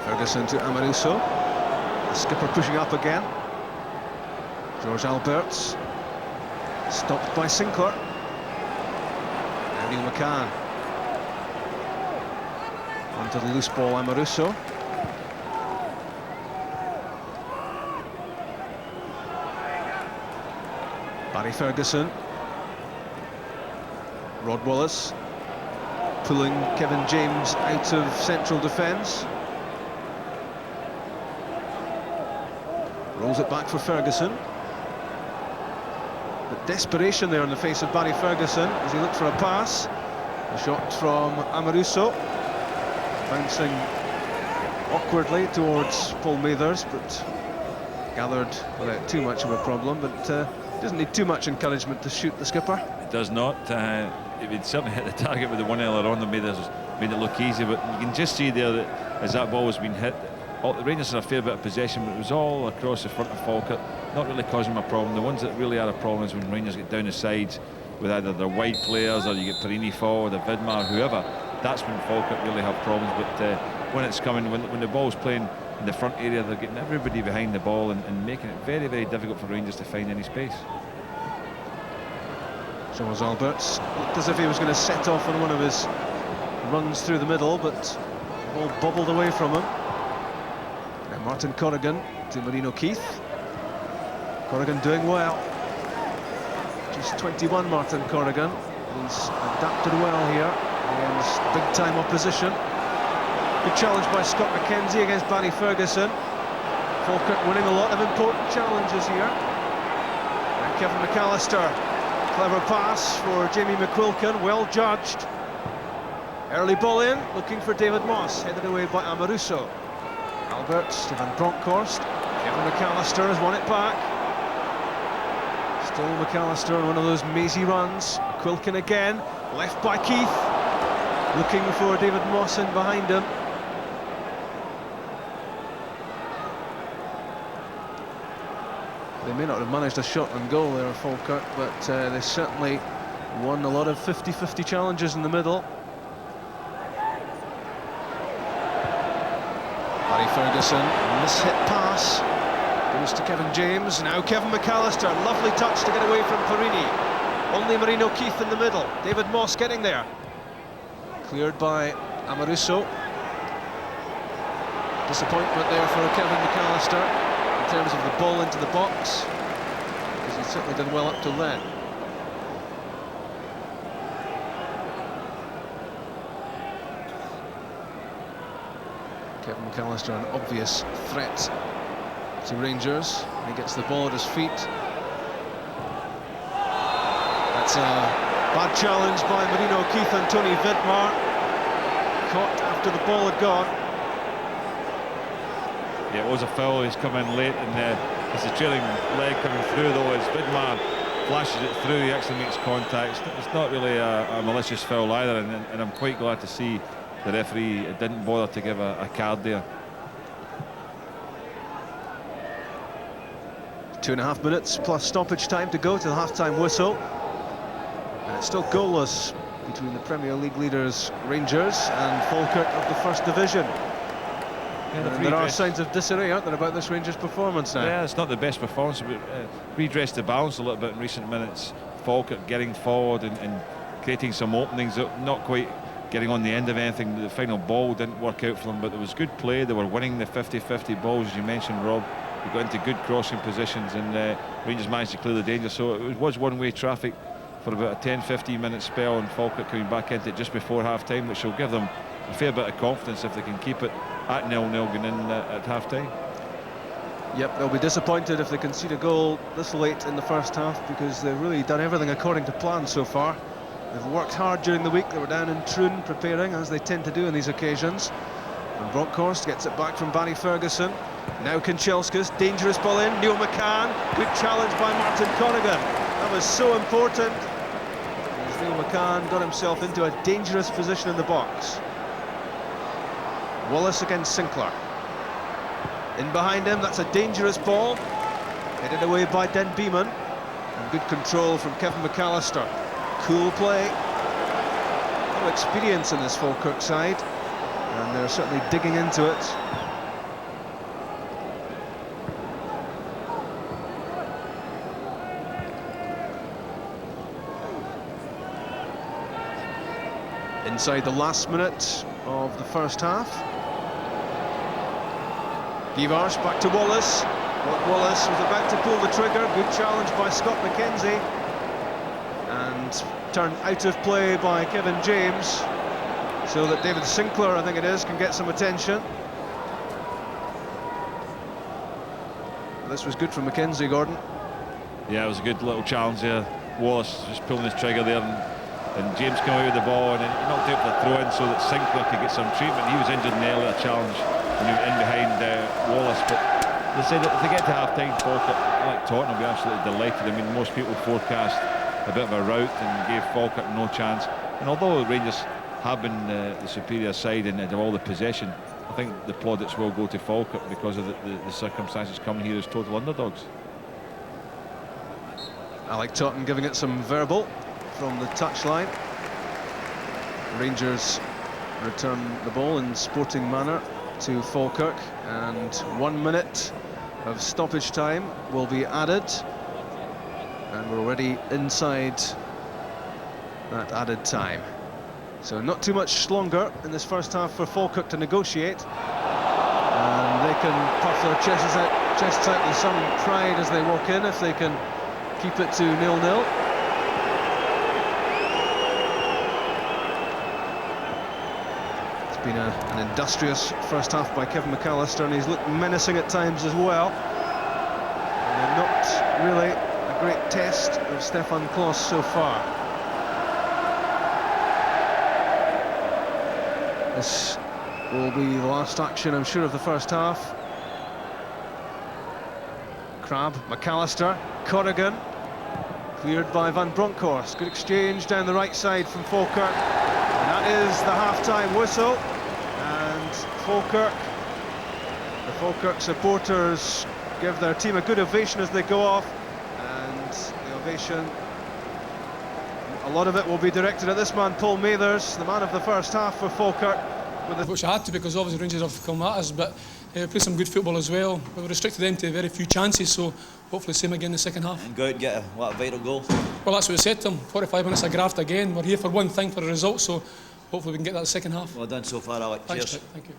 Ferguson to Amoruso. The skipper pushing up again. George Alberts. Stopped by Sinclair. And Neil McCann. Onto the loose ball, Amoruso. Barry Ferguson. Rod Wallace pulling Kevin James out of central defence. Rolls it back for Ferguson. But desperation there on the face of Barry Ferguson as he looked for a pass. A shot from Amoruso. Bouncing awkwardly towards Paul Mathers, but gathered without too much of a problem. But doesn't need too much encouragement to shoot the skipper. It does not. It would certainly hit the target with the one earlier on that made it look easy, but you can just see there that as that ball has been hit, the Rangers had a fair bit of possession, but it was all across the front of Falkirk, not really causing them a problem. The ones that really are a problem is when Rangers get down the sides with either their wide players, or you get Perini forward, or Vidmar, whoever. That's when Falkirk really have problems. But when it's coming, when the ball's playing in the front area, they're getting everybody behind the ball and making it very, very difficult for Rangers to find any space. George Alberts looked as if he was going to set off on one of his runs through the middle, but the ball bobbled away from him. Now Martin Corrigan to Marino Keith. Corrigan doing well. Just 21, Martin Corrigan. He's adapted well here against big-time opposition. Good challenge by Scott McKenzie against Barry Ferguson. Falkirk winning a lot of important challenges here. And Kevin McAllister. Clever pass for Jamie McQuilkin, well judged. Early ball in, looking for David Moss, headed away by Amoruso. Alberts to Van Bronckhorst. Kevin McAllister has won it back. Still McAllister on one of those mazy runs. McQuilkin again, left by Keith. Looking for David Moss in behind him. They may not have managed a shot on goal there at Falkirk, but they certainly won a lot of 50-50 challenges in the middle. Barry Ferguson, mishit pass, goes to Kevin James. Now Kevin McAllister, lovely touch to get away from Perini. Only Marino Keith in the middle. David Moss getting there. Cleared by Amoruso. Disappointment there for Kevin McAllister in terms of the ball into the box, because he's certainly done well up till then. Kevin McAllister, an obvious threat to Rangers. He gets the ball at his feet. That's a bad challenge by Marino Keith and Tony Vidmar. Caught after the ball had gone. Yeah, it was a foul. He's come in late, and it's a trailing leg coming through, though, as Vidmar flashes it through, he actually makes contact. It's not really a malicious foul either, and I'm quite glad to see the referee didn't bother to give a card there. 2.5 minutes plus stoppage time to go to the half-time whistle. And it's still goalless between the Premier League leaders Rangers and Falkirk of the First Division. Yeah, and there are signs of disarray, aren't there, about this Rangers performance now? Yeah, it's not the best performance, but redressed the balance a little bit in recent minutes. Falkirk getting forward and creating some openings, not quite getting on the end of anything. The final ball didn't work out for them, but there was good play. They were winning the 50-50 balls, as you mentioned, Rob. They got into good crossing positions, and Rangers managed to clear the danger. So it was one-way traffic for about a 10-15 minute spell, and Falkirk coming back into it just before half-time, which will give them a fair bit of confidence if they can keep it at 0-0 going in at half-time. Yep, they'll be disappointed if they concede a goal this late in the first half, because they've really done everything according to plan so far. They've worked hard during the week. They were down in Troon preparing, as they tend to do on these occasions. And Bronkhorst gets it back from Barry Ferguson. Now Kanchelskis, dangerous ball in. Neil McCann, good challenge by Martin Conaghan. That was so important, as Neil McCann got himself into a dangerous position in the box. Wallace against Sinclair. In behind him, that's a dangerous ball. Headed away by Den Beeman. And good control from Kevin McAllister. Cool play. A lot of experience in this Falkirk side, and they're certainly digging into it. Inside the last minute of the first half. Givars back to Wallace. Wallace was about to pull the trigger. Good challenge by Scott McKenzie. And turned out of play by Kevin James, so that David Sinclair, I think it is, can get some attention. This was good from McKenzie, Gordon. Yeah, it was a good little challenge there. Wallace just pulling his trigger there, and James came out with the ball, and then he knocked out for the throw-in so that Sinclair could get some treatment. He was injured in the earlier challenge when he went in behind Wallace. But they said that if they get to half-time, Falkirk, like Tottenham, will be absolutely delighted. I mean, most people forecast a bit of a rout and gave Falkirk no chance. And although Rangers have been the superior side and have all the possession, I think the plaudits will go to Falkirk because of the circumstances coming here as total underdogs. Alec Totten giving it some verbal from the touchline. Rangers return the ball in sporting manner to Falkirk, and 1 minute of stoppage time will be added, and we're already inside that added time. So not too much longer in this first half for Falkirk to negotiate, and they can puff their chests out with some pride as they walk in if they can keep it to 0-0. It's been an industrious first half by Kevin McAllister, and he's looked menacing at times as well. And not really a great test of Stefan Klos so far. This will be the last action, I'm sure, of the first half. Crabbe, McAllister, Corrigan, cleared by Van Bronckhorst. Good exchange down the right side from Falkirk. And that is the half-time whistle. And the Falkirk supporters give their team a good ovation as they go off. And the ovation, a lot of it will be directed at this man, Paul Mathers, the man of the first half for Falkirk. Which I had to, because obviously Rangers have come at us, but played some good football as well. We restricted them to very few chances, so hopefully same again in the second half. And go out and get a vital goal. Well, that's what we said to them. 45 minutes of graft again. We're here for one thing, for a result, so hopefully we can get that second half. Well done so far, Alec. Thanks, Cheers. Chick. Thank you.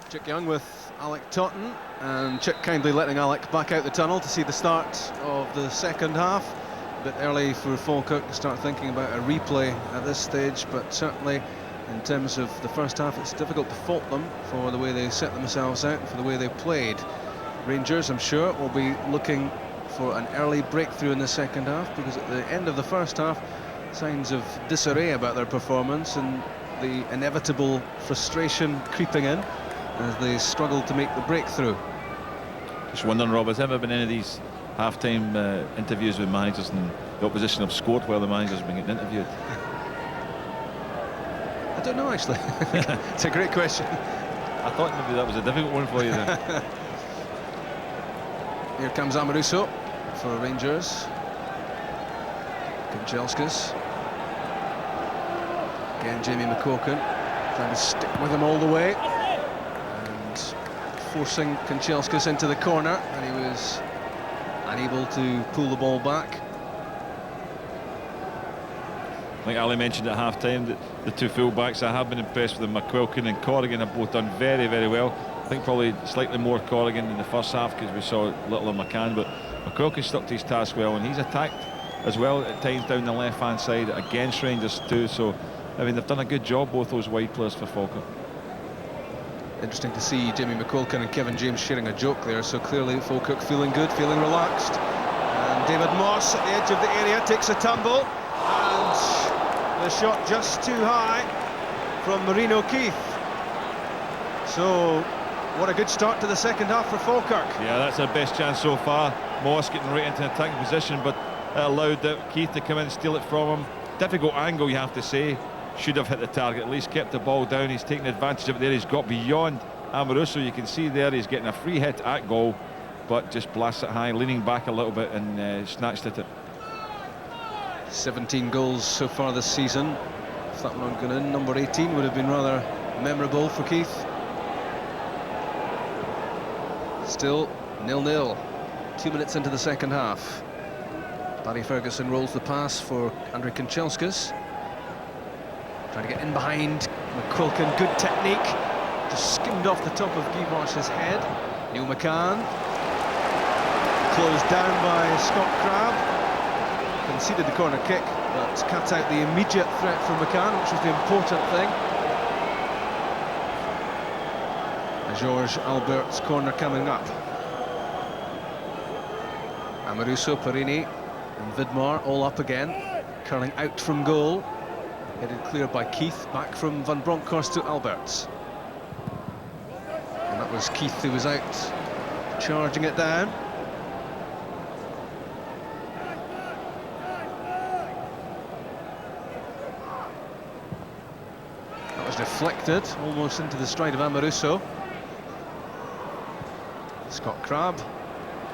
Chick Young with Alec Totten, and Chick kindly letting Alec back out the tunnel to see the start of the second half. A bit early for Falkirk to start thinking about a replay at this stage, but certainly in terms of the first half, it's difficult to fault them for the way they set themselves out and for the way they played. Rangers, I'm sure, will be looking for an early breakthrough in the second half, because at the end of the first half, signs of disarray about their performance and the inevitable frustration creeping in as they struggle to make the breakthrough. Just wondering, Rob, has there ever been any of these half-time interviews with managers, and the opposition have scored while the manager's been getting interviewed? I don't know, actually. It's a great question. I thought maybe that was a difficult one for you then. Here comes Amoruso for Rangers. Kanchelskis. Again, Jamie McCulkin trying to stick with him all the way. And forcing Kanchelskis into the corner, and he was unable to pull the ball back. Like Ali mentioned at half-time, the two full-backs, I have been impressed with them. McQuilkin and Corrigan have both done very, very well. I think probably slightly more Corrigan in the first half because we saw little of McCann, but McQuilkin stuck to his task well, and he's attacked as well at times down the left-hand side against Rangers too. So, I mean, they've done a good job, both those wide players for Falkirk. Interesting to see Jamie McQuilkin and Kevin James sharing a joke there, so clearly Falkirk feeling good, feeling relaxed. And David Moss at the edge of the area takes a tumble, and the shot just too high from Marino Keith. So, what a good start to the second half for Falkirk. Yeah, that's their best chance so far. Moss getting right into an attacking position, but it allowed Keith to come in and steal it from him. Difficult angle, you have to say. Should have hit the target, at least kept the ball down. He's taken advantage of it there. He's got beyond Amoruso. You can see there he's getting a free hit at goal, but just blasts it high, leaning back a little bit and snatched at it. 17 goals so far this season. If that one had gone in, number 18 would have been rather memorable for Keith. Still 0-0, 2 minutes into the second half. Barry Ferguson rolls the pass for Andrei Kanchelskis. Trying to get in behind McQuilkin, good technique. Just skimmed off the top of Guy Marsh's head. Neil McCann. Closed down by Scott Crabb. Conceded the corner kick, but cut out the immediate threat from McCann, which was the important thing. Georges Albert's corner coming up. Amoruso, Perini and Vidmar all up again. Curling out from goal. Headed clear by Keith, back from Van Bronckhorst to Alberts. And that was Keith who was out, charging it down. That was deflected, almost into the stride of Amoruso. Scott Crabb,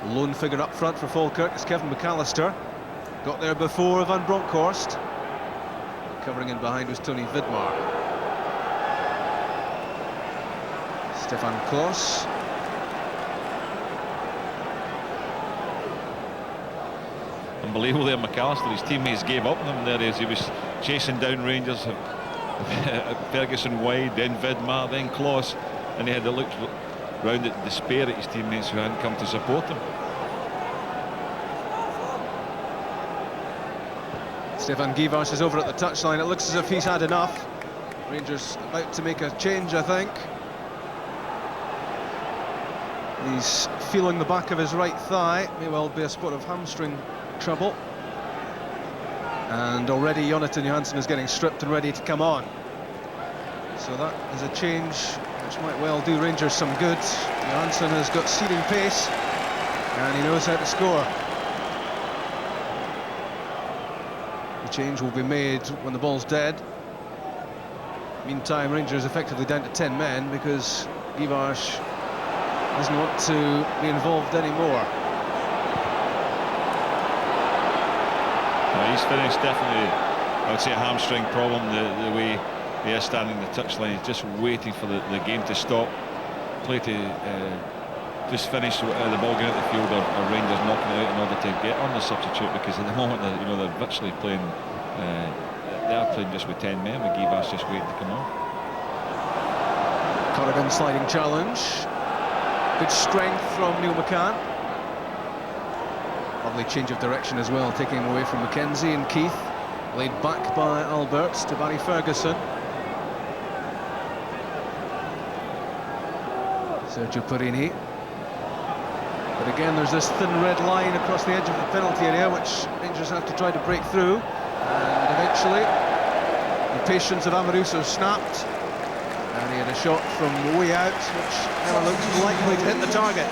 lone figure up front for Falkirk, is Kevin McAllister. Got there before Van Bronckhorst. Covering in behind was Tony Vidmar. Stefan Kloss. Unbelievable there, McAllister. His teammates gave up on him there as he was chasing down Rangers. Ferguson wide, then Vidmar, then Kloss, and he had to look round at despair at his teammates who hadn't come to support him. Stefan Givars is over at the touchline. It looks as if he's had enough. Rangers about to make a change, I think. He's feeling the back of his right thigh. May well be a spot of hamstring trouble. And already Jonathan Johansson is getting stripped and ready to come on. So that is a change which might well do Rangers some good. Johansson has got searing pace and he knows how to score. The change will be made when the ball's dead. Meantime, Rangers effectively down to 10 men because Givars doesn't want to be involved anymore. He's finished, definitely. I would say a hamstring problem, the way they are standing the touchline. He's just waiting for the game to stop. Play to just finish the ball going out the field, or Rangers knocking it out in order to get on the substitute, because at the moment they're virtually playing. They are playing just with 10 men, with Givars just waiting to come on. Corrigan sliding challenge. Good strength from Neil McCann. Lovely change of direction as well, taking him away from Mackenzie and Keith. Laid back by Alberts to Barry Ferguson. Sergio Perini. But again, there's this thin red line across the edge of the penalty area, which Rangers have to try to break through. And eventually, the patience of Amoruso snapped. And he had a shot from way out, which never looked likely to hit the target.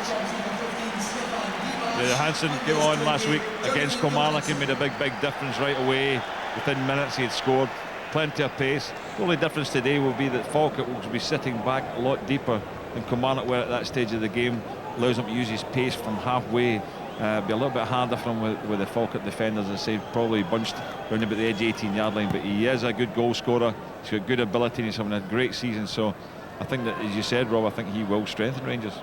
Yeah, Johansson came on last week against Kilmarnock and made a big difference right away. Within minutes he had scored, plenty of pace. The only difference today will be that Falkirk will be sitting back a lot deeper than Kilmarnock were at that stage of the game. Allows him to use his pace from halfway. Be a little bit harder for him with the Falkirk defenders, as I say, probably bunched round about the edge 18-yard line, but he is a good goal scorer. He's got good ability and he's having a great season, so I think that, as you said, Rob, I think he will strengthen Rangers.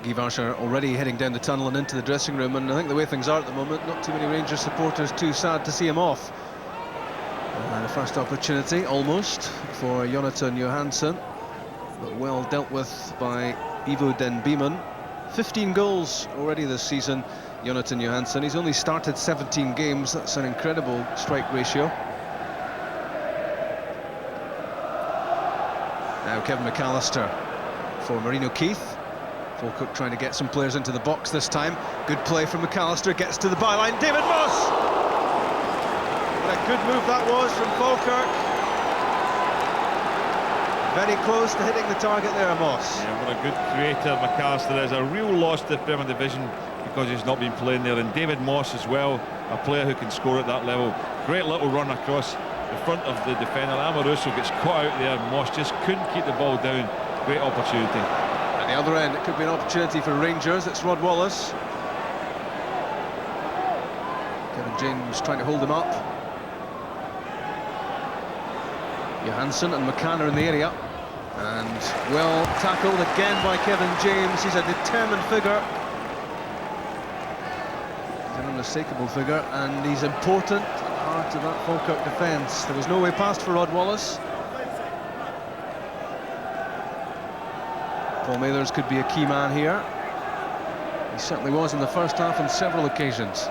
Guy Varsher already heading down the tunnel and into the dressing room, and I think the way things are at the moment, not too many Rangers supporters too sad to see him off. The first opportunity, almost, for Jonathan Johansson, but well dealt with by Ivo Den Beeman. 15 goals already this season, Jonathan Johansson. He's only started 17 games. That's an incredible strike ratio. Now Kevin McAllister for Marino Keith. Falkirk trying to get some players into the box this time. Good play from McAllister, gets to the byline. David Moss! What a good move that was from Falkirk. Very close to hitting the target there, Moss. Yeah, what a good creator McAllister is. A real loss to the Premier Division because he's not been playing there. And David Moss as well, a player who can score at that level. Great little run across the front of the defender. Amoruso gets caught out there. Moss just couldn't keep the ball down. Great opportunity. At the other end, it could be an opportunity for Rangers. It's Rod Wallace. Kevin James trying to hold him up. Johansson and McCann are in the area, and well tackled again by Kevin James. He's a determined figure, an unmistakable figure, and he's important at the heart of that Falkirk defence. There was no way past for Rod Wallace. Paul Mathers could be a key man here. He certainly was in the first half on several occasions.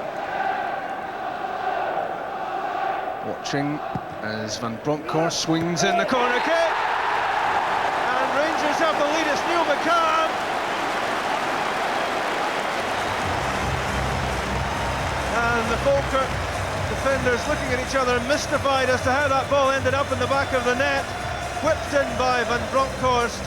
Watching as Van Bronckhorst swings in the corner kick, and Rangers have the lead. It's Neil McCann. And the Falkirk defenders looking at each other, mystified as to how that ball ended up in the back of the net. Whipped in by Van Bronckhorst.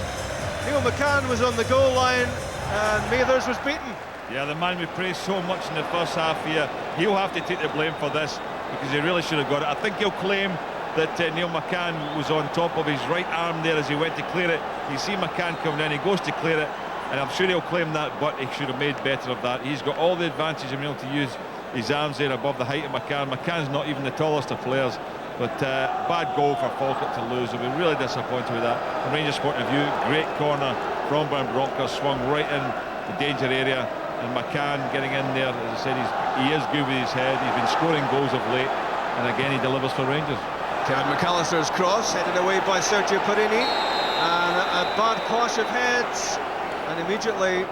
Neil McCann was on the goal line, and Mathers was beaten. Yeah, the man we praised so much in the first half here, he'll have to take the blame for this, because he really should have got it. I think he'll claim that Neil McCann was on top of his right arm there as he went to clear it. You see McCann coming in, he goes to clear it, and I'm sure he'll claim that, but he should have made better of that. He's got all the advantage of being able to use his arms there above the height of McCann. McCann's not even the tallest of players, but bad goal for Falkirk to lose. I've been really disappointed with that. From Rangers' point of view, great corner from Van Bronckhorst, swung right in the danger area, and McCann getting in there. As I said, he is good with his head. He's been scoring goals of late, and again he delivers for Rangers. Kevin McAllister's cross headed away by Sergio Perini, and a bad clash of heads, and immediately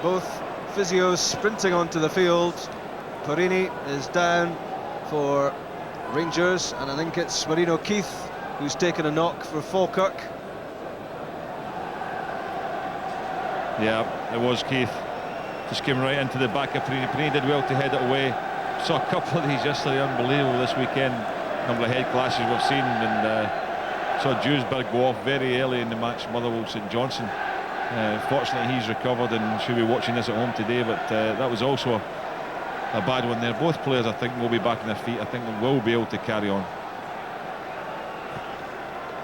both physios sprinting onto the field. Perini is down for Rangers, and I think it's Marino Keith who's taken a knock for Falkirk. Yeah, it was Keith. Just came right into the back of Perini. Perini did well to head it away. Saw a couple of these yesterday, unbelievable this weekend. Number of head clashes we've seen, and saw Dewsbury go off very early in the match, Motherwell St Johnstone. Fortunately he's recovered and should be watching this at home today, but that was also a bad one there. Both players, I think, will be back on their feet. I think they will be able to carry on.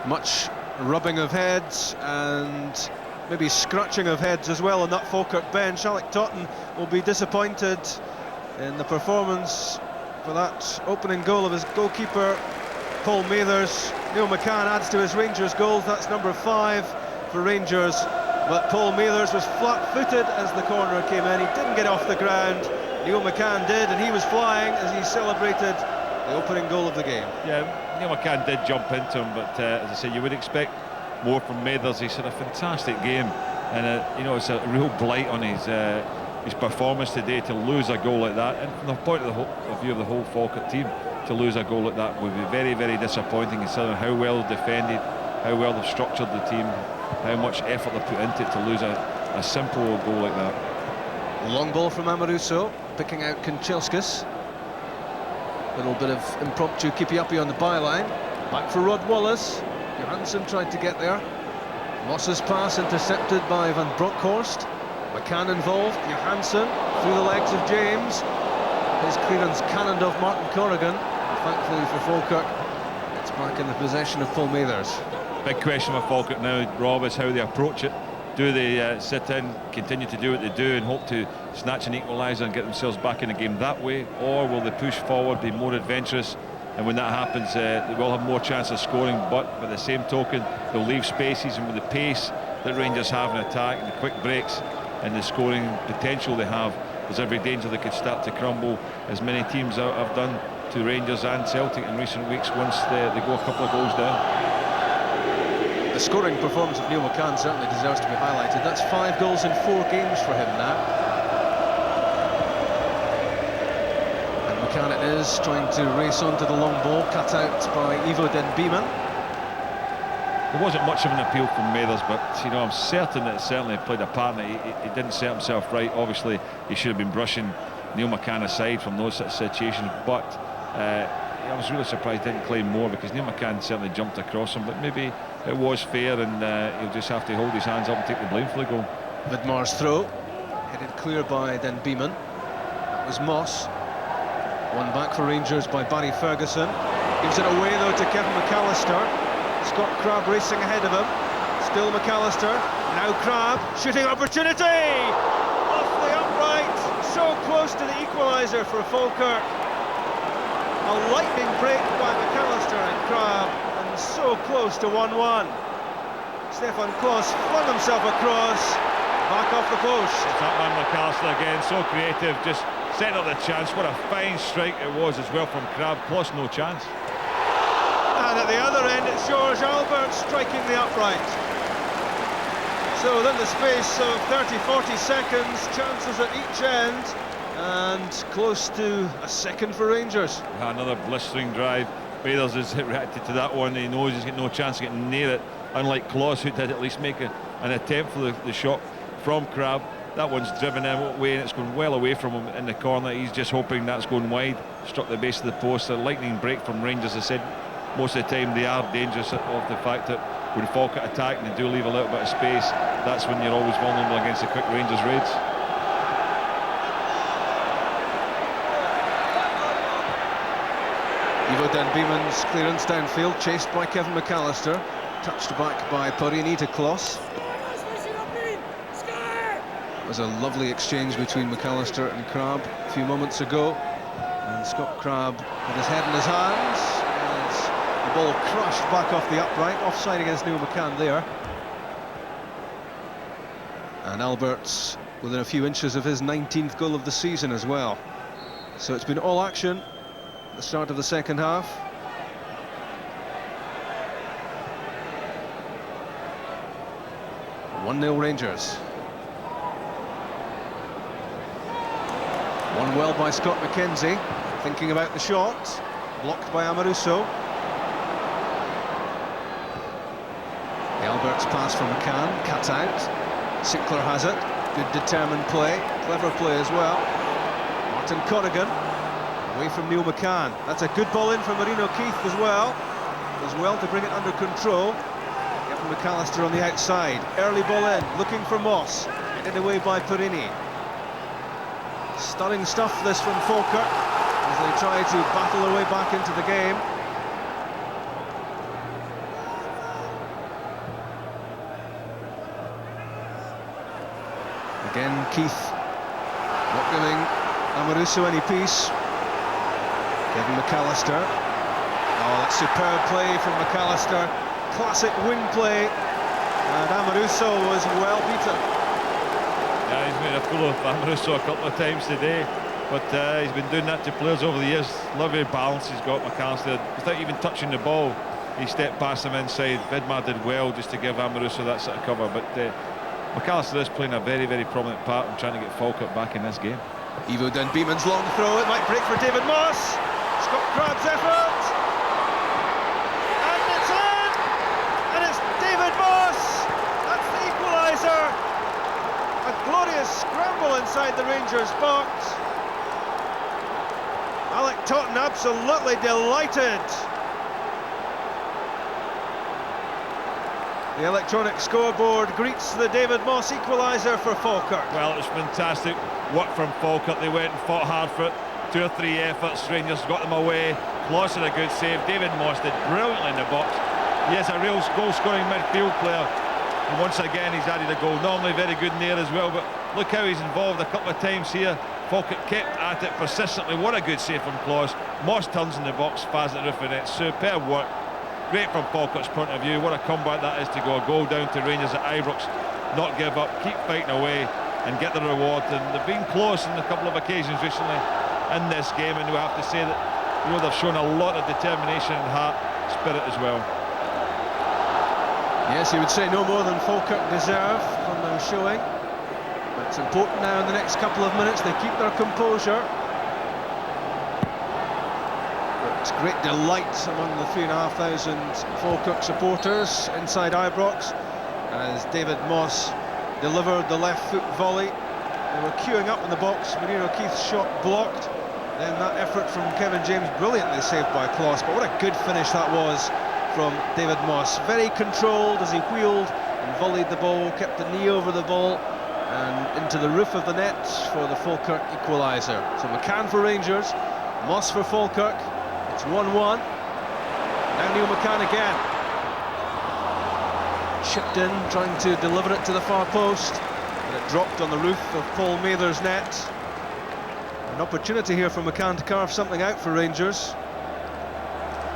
Much rubbing of heads and maybe scratching of heads as well on that Falkirk bench. Alec Totten will be disappointed in the performance for that opening goal of his goalkeeper, Paul Mathers. Neil McCann adds to his Rangers goals. That's number 5 for Rangers. But Paul Mathers was flat-footed as the corner came in. He didn't get off the ground. Neil McCann did, and he was flying as he celebrated the opening goal of the game. Yeah, Neil McCann did jump into him, but as I say, you would expect more from Mathers. He's had a fantastic game, and you know, it's a real blight on his performance today to lose a goal like that. And from the point of view of the whole Falkirk team, to lose a goal like that would be very, very disappointing, considering how well defended, how well they've structured the team, how much effort they put into it to lose a simple goal like that. Long ball from Amoruso, picking out Kanchelskis. Little bit of impromptu keepy-uppy on the byline. Back for Rod Wallace. Johansson tried to get there. Moss's pass intercepted by Van Bronckhorst. McCann involved, Johansson through the legs of James. His clearance cannoned off Martin Corrigan. And thankfully for Falkirk, it's back in the possession of Paul Mathers. Big question for Falkirk now, Rob, is how they approach it. Do they sit in, continue to do what they do and hope to snatch an equaliser and get themselves back in the game that way, or will they push forward, be more adventurous, and when that happens they will have more chance of scoring, but by the same token they'll leave spaces, and with the pace that Rangers have in attack and the quick breaks and the scoring potential they have, there's every danger they could start to crumble, as many teams have done to Rangers and Celtic in recent weeks once they go a couple of goals down. The scoring performance of Neil McCann certainly deserves to be highlighted. That's 5 goals in 4 games for him now. And McCann it is, trying to race onto the long ball, cut out by Ivo Den Beeman. There wasn't much of an appeal from Mathers, but I'm certain that it certainly played a part in it. He didn't set himself right. Obviously, he should have been brushing Neil McCann aside from those sort of situations, but I was really surprised he didn't claim more, because Neil McCann certainly jumped across him, but maybe it was fair, and he'll just have to hold his hands up and take the blame for the goal. Vidmar's throw, headed clear by Den Beeman. That was Moss. One back for Rangers by Barry Ferguson. Gives it away though to Kevin McAllister. Scott Crabb racing ahead of him. Still McAllister. Now Crabb, shooting opportunity! Off the upright, so close to the equaliser for Falkirk. A lightning break by McAllister and Crabb, and so close to 1-1. Stefan Klos flung himself across, back off the post. It's that man McAllister again, so creative, just setting up the chance. What a fine strike it was as well from Crabb. Klos no chance. And at the other end it's George Albert striking the upright. So within the space of 30-40 seconds, chances at each end, and close to a second for Rangers. Another blistering drive. Mathers has reacted to that one. He knows he's got no chance of getting near it, unlike Klos, who did at least make an attempt for the shot from Crabb. That one's driven him away and it's going well away from him in the corner. He's just hoping that's going wide. Struck the base of the post. A lightning break from Rangers. I said most of the time they are dangerous of the fact that when Falkirk attack and they do leave a little bit of space, that's when you're always vulnerable against the quick Rangers raids. Ivo Den Beeman's clearance downfield, chased by Kevin McAllister, touched back by Porini to Klos. It was a lovely exchange between McAllister and Crabb a few moments ago, and Scott Crabb had his head in his hands as the ball crashed back off the upright, offside against Neil McCann there. And Albert's within a few inches of his 19th goal of the season as well. So it's been all action at the start of the second half. (1-0 Rangers). One well by Scott McKenzie, thinking about the shot, blocked by Amoruso. The Alberts pass from McCann, cut out. Sinclair has it, good determined play, clever play as well. Martin Corrigan, away from Neil McCann. That's a good ball in from Marino Keith as well to bring it under control. Kevin McAllister on the outside, early ball in, looking for Moss, headed away by Porini. Stunning stuff this from Falkirk as they try to battle their way back into the game. Again Keith not giving Amoruso any peace. Kevin McAllister. Oh, that's superb play from McAllister. Classic wing play, and Amoruso was well beaten. Yeah, he's made a fool of Amoruso a couple of times today, but he's been doing that to players over the years. Lovely balance he's got, McAllister. Without even touching the ball, he stepped past him inside. Vidmar did well just to give Amoruso that sort of cover, but McAllister is playing a very, very prominent part in trying to get Falkirk back in this game. Ivo Den Beeman's long throw, it might break for David Moss. Scott Crabb's effort, and it's in, and it's David Moss. That's the equaliser. A glorious scramble inside the Rangers box. Alec Totten absolutely delighted. The electronic scoreboard greets the David Moss equaliser for Falkirk. Well, it was fantastic work from Falkirk. They went and fought hard for it. 2 or 3 efforts. Rangers got them away. Kloss had a good save. David Moss did brilliantly in the box. He is a real goal-scoring midfield player. And once again, he's added a goal. Normally very good in there as well, but look how he's involved a couple of times here. Falkirk kept at it persistently. What a good save from Kloss. Moss turns in the box, fires at the roof of the net. Superb work. Great from Falkirk's point of view. What a comeback that is to go a goal down to Rangers at Ibrox. Not give up, keep fighting away and get the reward. And they've been close on a couple of occasions recently in this game, and we have to say that, you know, they've shown a lot of determination and heart, spirit as well. Yes, you would say no more than Falkirk deserve from their showing. But it's important now in the next couple of minutes they keep their composure. It's great delight among the 3,500 Falkirk supporters inside Ibrox as David Moss delivered the left foot volley. They were queuing up in the box. Munir O'Keefe's shot blocked. Then that effort from Kevin James, brilliantly saved by Kloss. But what a good finish that was from David Moss. Very controlled as he wheeled and volleyed the ball, kept the knee over the ball and into the roof of the net for the Falkirk equaliser. So McCann for Rangers, Moss for Falkirk. It's 1-1. Now Neil McCann again. Chipped in, trying to deliver it to the far post. And it dropped on the roof of Paul Mather's net. An opportunity here for McCann to carve something out for Rangers.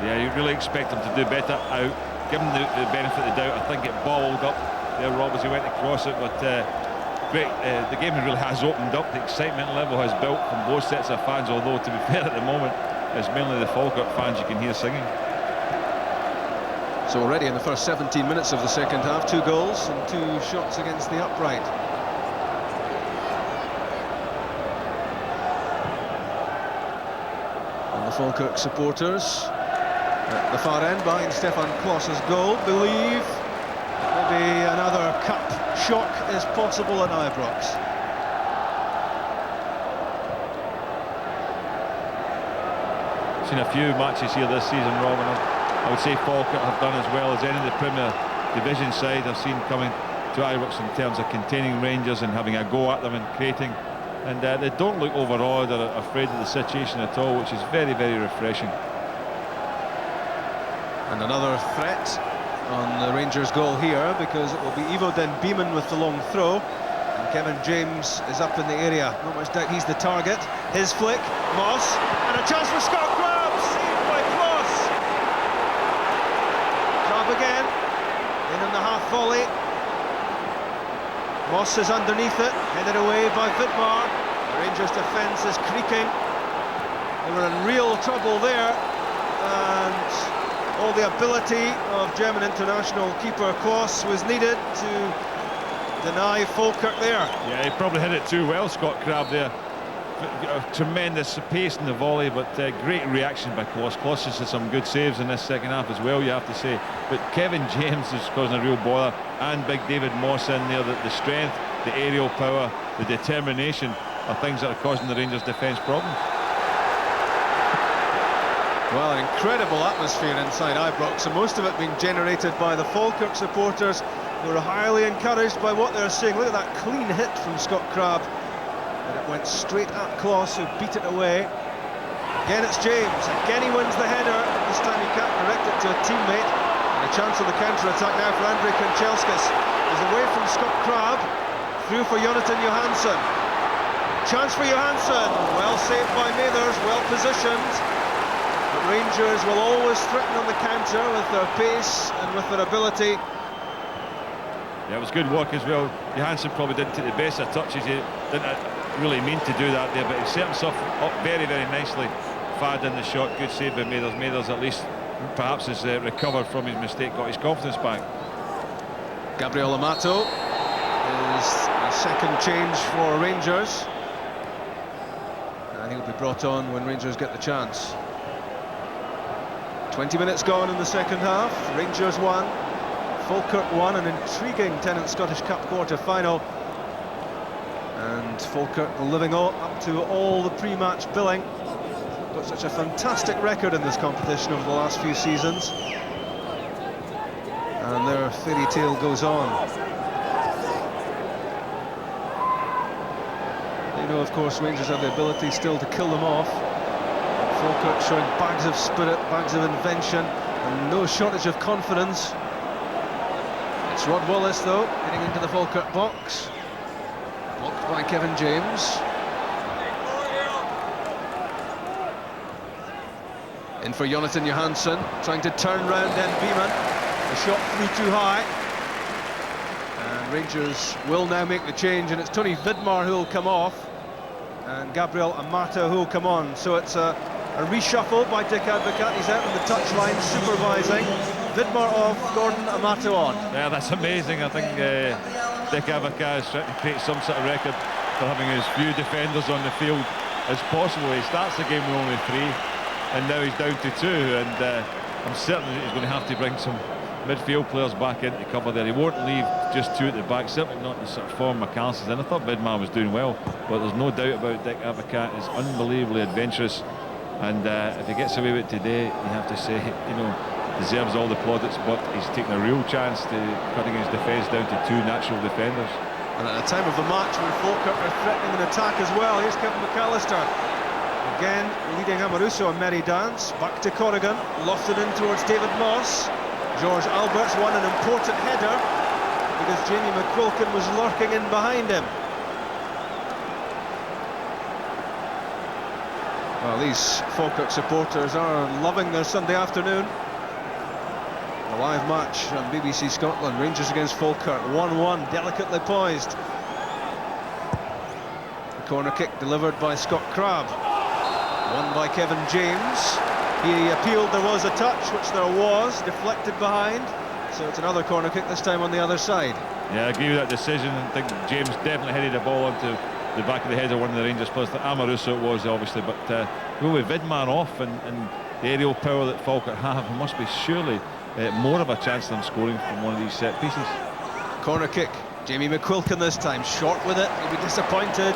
Yeah, you really expect him to do better out. Give him the benefit of the doubt. I think it balled up there, Rob, as he went across it. But great, the game really has opened up. The excitement level has built from both sets of fans, although, to be fair, at the moment, it's mainly the Falkirk fans you can hear singing. So already in the first 17 minutes of the second half, 2 goals and 2 shots against the upright. And the Falkirk supporters at the far end behind Stefan Kloss's goal believe maybe another cup shock is possible at Ibrox. Seen a few matches here this season, Rob, and I would say Falkirk have done as well as any of the Premier Division side I've seen coming to Ibrox in terms of containing Rangers and having a go at them and creating. And they don't look overawed or afraid of the situation at all, which is very, very refreshing. And another threat on the Rangers goal here, because it will be Ivo Den Beeman with the long throw. And Kevin James is up in the area. Not much doubt he's the target. His flick, Moss, and a chance for Scott Crabbe, saved by Kloss. Crabbe again, in the half volley. Moss is underneath it, headed away by Vidmar. The Rangers defence is creaking. They were in real trouble there, and all the ability of German international keeper Kloss was needed to deny Falkirk there. Yeah, he probably hit it too well, Scott Crabbe there. Tremendous pace in the volley, but great reaction by Kloss. Kloss has had some good saves in this second half as well, you have to say. But Kevin James is causing a real bother, and big David Moss in there. The strength, the aerial power, the determination are things that are causing the Rangers' defence problems. Well, an incredible atmosphere inside Ibrox, and most of it being generated by the Falkirk supporters, who are highly encouraged by what they're seeing. Look at that clean hit from Scott Crabbe. And it went straight at Kloss, who beat it away. Again it's James, again he wins the header. This time he can't direct it to a teammate. And a chance of the counter-attack now for Andrei Kanchelskis. Is away from Scott Crabbe, through for Jonathan Johansson. Chance for Johansson, well saved by Mathers, well positioned. But Rangers will always threaten on the counter with their pace and with their ability. Yeah, it was good work as well. Johansson probably didn't take the best of touches. He didn't really mean to do that there, but he set himself up very, very nicely. Fired in the shot, good save by Mathers. Mathers at least perhaps has recovered from his mistake, got his confidence back. Gabriel Amato is a second change for Rangers. And he'll be brought on when Rangers get the chance. 20 minutes gone in the second half. Rangers 1, Falkirk 1, an intriguing Tennent Scottish Cup quarter-final. And Falkirk living up to all the pre-match billing. Got such a fantastic record in this competition over the last few seasons. And their fairy tale goes on. They know, of course, Rangers have the ability still to kill them off. Falkirk showing bags of spirit, bags of invention, and no shortage of confidence. It's Rod Wallace, though, heading into the Falkirk box. Blocked by Kevin James. In for Jonathan Johansson, trying to turn round Den Beeman. The shot flew too high. And Rangers will now make the change, and it's Tony Vidmar who will come off, and Gabriel Amato who will come on. So it's a reshuffle by Dick Advocat. He's out on the touchline supervising. Vidmar off, Gordon Amato on. Yeah, that's amazing. I think Dick Advocat is trying to create some sort of record for having as few defenders on the field as possible. He starts the game with only 3, and now he's down to 2, and I'm certain that he's going to have to bring some midfield players back into cover there. He won't leave just 2 at the back, certainly not the sort of form McAllister's in. I thought Vidmar was doing well, but there's no doubt about Dick Advocat is unbelievably adventurous, and if he gets away with it today, you have to say, you know, deserves all the plaudits, but he's taking a real chance to cutting his defence down to 2 natural defenders. And at the time of the match when Falkirk are threatening an attack as well, here's Kevin McAllister. Again, leading Amoruso a merry dance. Back to Corrigan, lofted in towards David Moss. George Alberts won an important header because Jamie McQuilkin was lurking in behind him. Well, these Falkirk supporters are loving their Sunday afternoon. A live match on BBC Scotland. Rangers against Falkirk, 1-1, delicately poised. The corner kick delivered by Scott Crabb. Won by Kevin James. He appealed there was a touch, which there was, deflected behind. So it's another corner kick, this time on the other side. Yeah, I agree with that decision. I think James definitely headed the ball onto the back of the head of one of the Rangers players. Amoruso it was, obviously, but with Vidmar off and the aerial power that Falkirk have, there must be surely more of a chance of them scoring from one of these set pieces. Corner kick, Jamie McQuilkin this time, short with it, he'll be disappointed.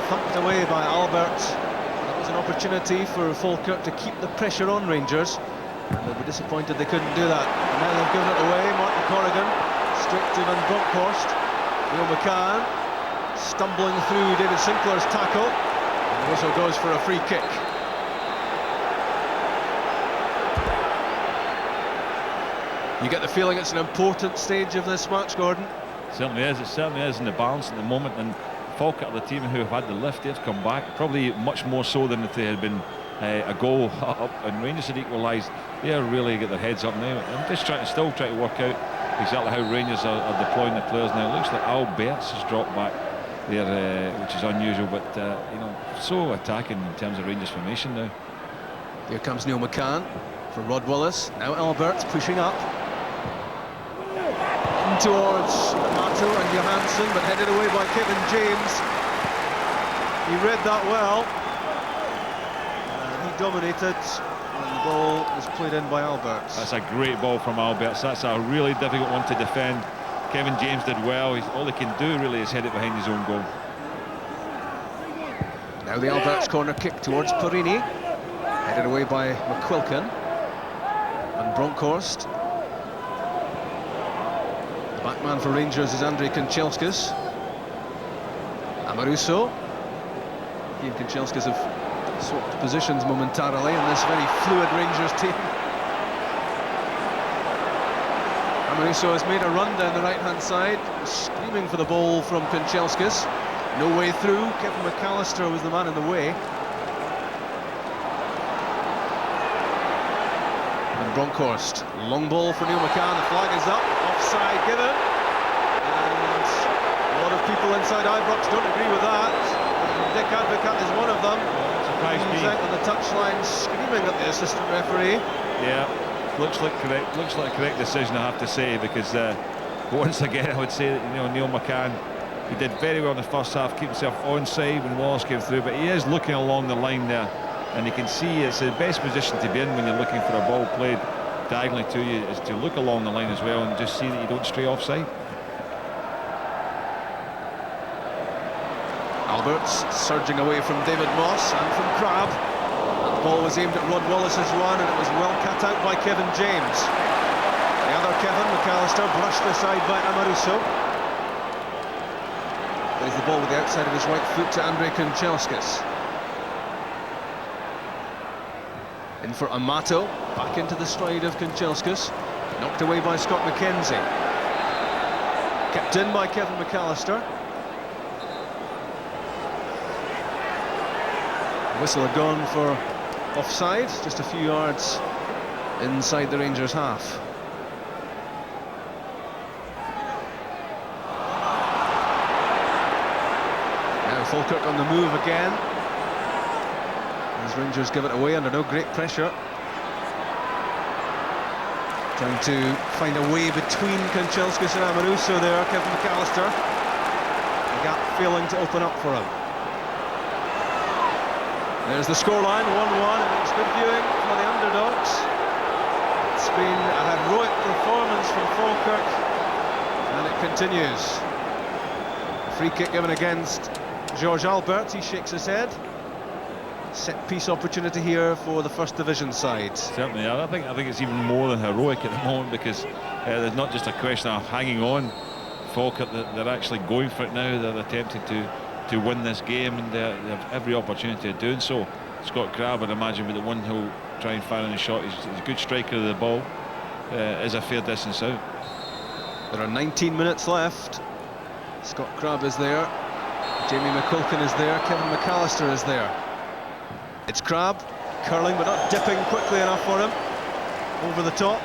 Thumped away by Albert. That was an opportunity for Falkirk to keep the pressure on Rangers, and they'll be disappointed they couldn't do that. And now they've given it away. Martin Corrigan straight to Van Bronckhorst. Neil McCann stumbling through David Sinclair's tackle, and the whistle goes for a free kick. You get the feeling it's an important stage of this match, Gordon. Certainly is. It certainly is in the balance at the moment, and Falkirk are the team who have had the lift. They've come back, probably much more so than if they had been a goal up and Rangers had equalised. They are really get their heads up now. I'm just still trying to work out exactly how Rangers are deploying the players now. It looks like Alberts has dropped back there, which is unusual, but you know, so attacking in terms of Rangers formation now. Here comes Neil McCann for Rod Wallace. Now Alberts pushing up in towards Amato and Johansson, but headed away by Kevin James. He read that well, and he dominated, and the ball was played in by Alberts. That's a great ball from Alberts. That's a really difficult one to defend. Kevin James did well. All he can do really is head it behind his own goal. Now the Alberts corner kick towards Perini, headed away by McQuilkin and Bronkhorst. The backman for Rangers is Andrei Kanchelskis. Amoruso. He and Kanchelskis have swapped positions momentarily in this very fluid Rangers team. Amoruso has made a run down the right-hand side, screaming for the ball from Kanchelskis. No way through. Kevin McAllister was the man in the way. And Bronkhorst, long ball for Neil McCann. The flag is up, offside given, and a lot of people inside Ibrox don't agree with that. And Dick Advocat is one of them. He's out on the touchline screaming at the assistant referee. Yeah. Looks like a correct decision, I have to say, because once again I would say that, you know, Neil McCann, he did very well in the first half, keep himself onside when Wallace came through, but he is looking along the line there, and you can see it's the best position to be in when you're looking for a ball played diagonally to you, is to look along the line as well and just see that you don't stray offside. Alberts surging away from David Moss and from Crabb. The ball was aimed at Rod Wallace's one, and it was well cut out by Kevin James. The other Kevin McAllister brushed aside by Amaruso. Plays the ball with the outside of his right foot to Andrei Kanchelskis. In for Amato, back into the stride of Kanchelskis. Knocked away by Scott McKenzie. Kept in by Kevin McAllister. Whistle had gone for offside, just a few yards inside the Rangers' half. Now Falkirk on the move again, as Rangers give it away under no great pressure. Trying to find a way between Kanchelskis and Amaruso there, Kevin McAllister. The gap failing to open up for him. There's the scoreline, 1-1. It makes good viewing for the underdogs. It's been a heroic performance from Falkirk, and it continues. Free kick given against George Albert. He shakes his head. Set-piece opportunity here for the First Division side. Certainly, I think it's even more than heroic at the moment, because there's not just a question of hanging on. Falkirk, they're actually going for it now. They're attempting to win this game, and they have every opportunity of doing so. Scott Crabb, I'd imagine, with the one he'll try and fire in a shot. He's a good striker of the ball. Is a fair distance out. There are 19 minutes left. Scott Crabb is there. Jamie McCulkin is there. Kevin McAllister is there. It's Crabb, curling but not dipping quickly enough for him. Over the top.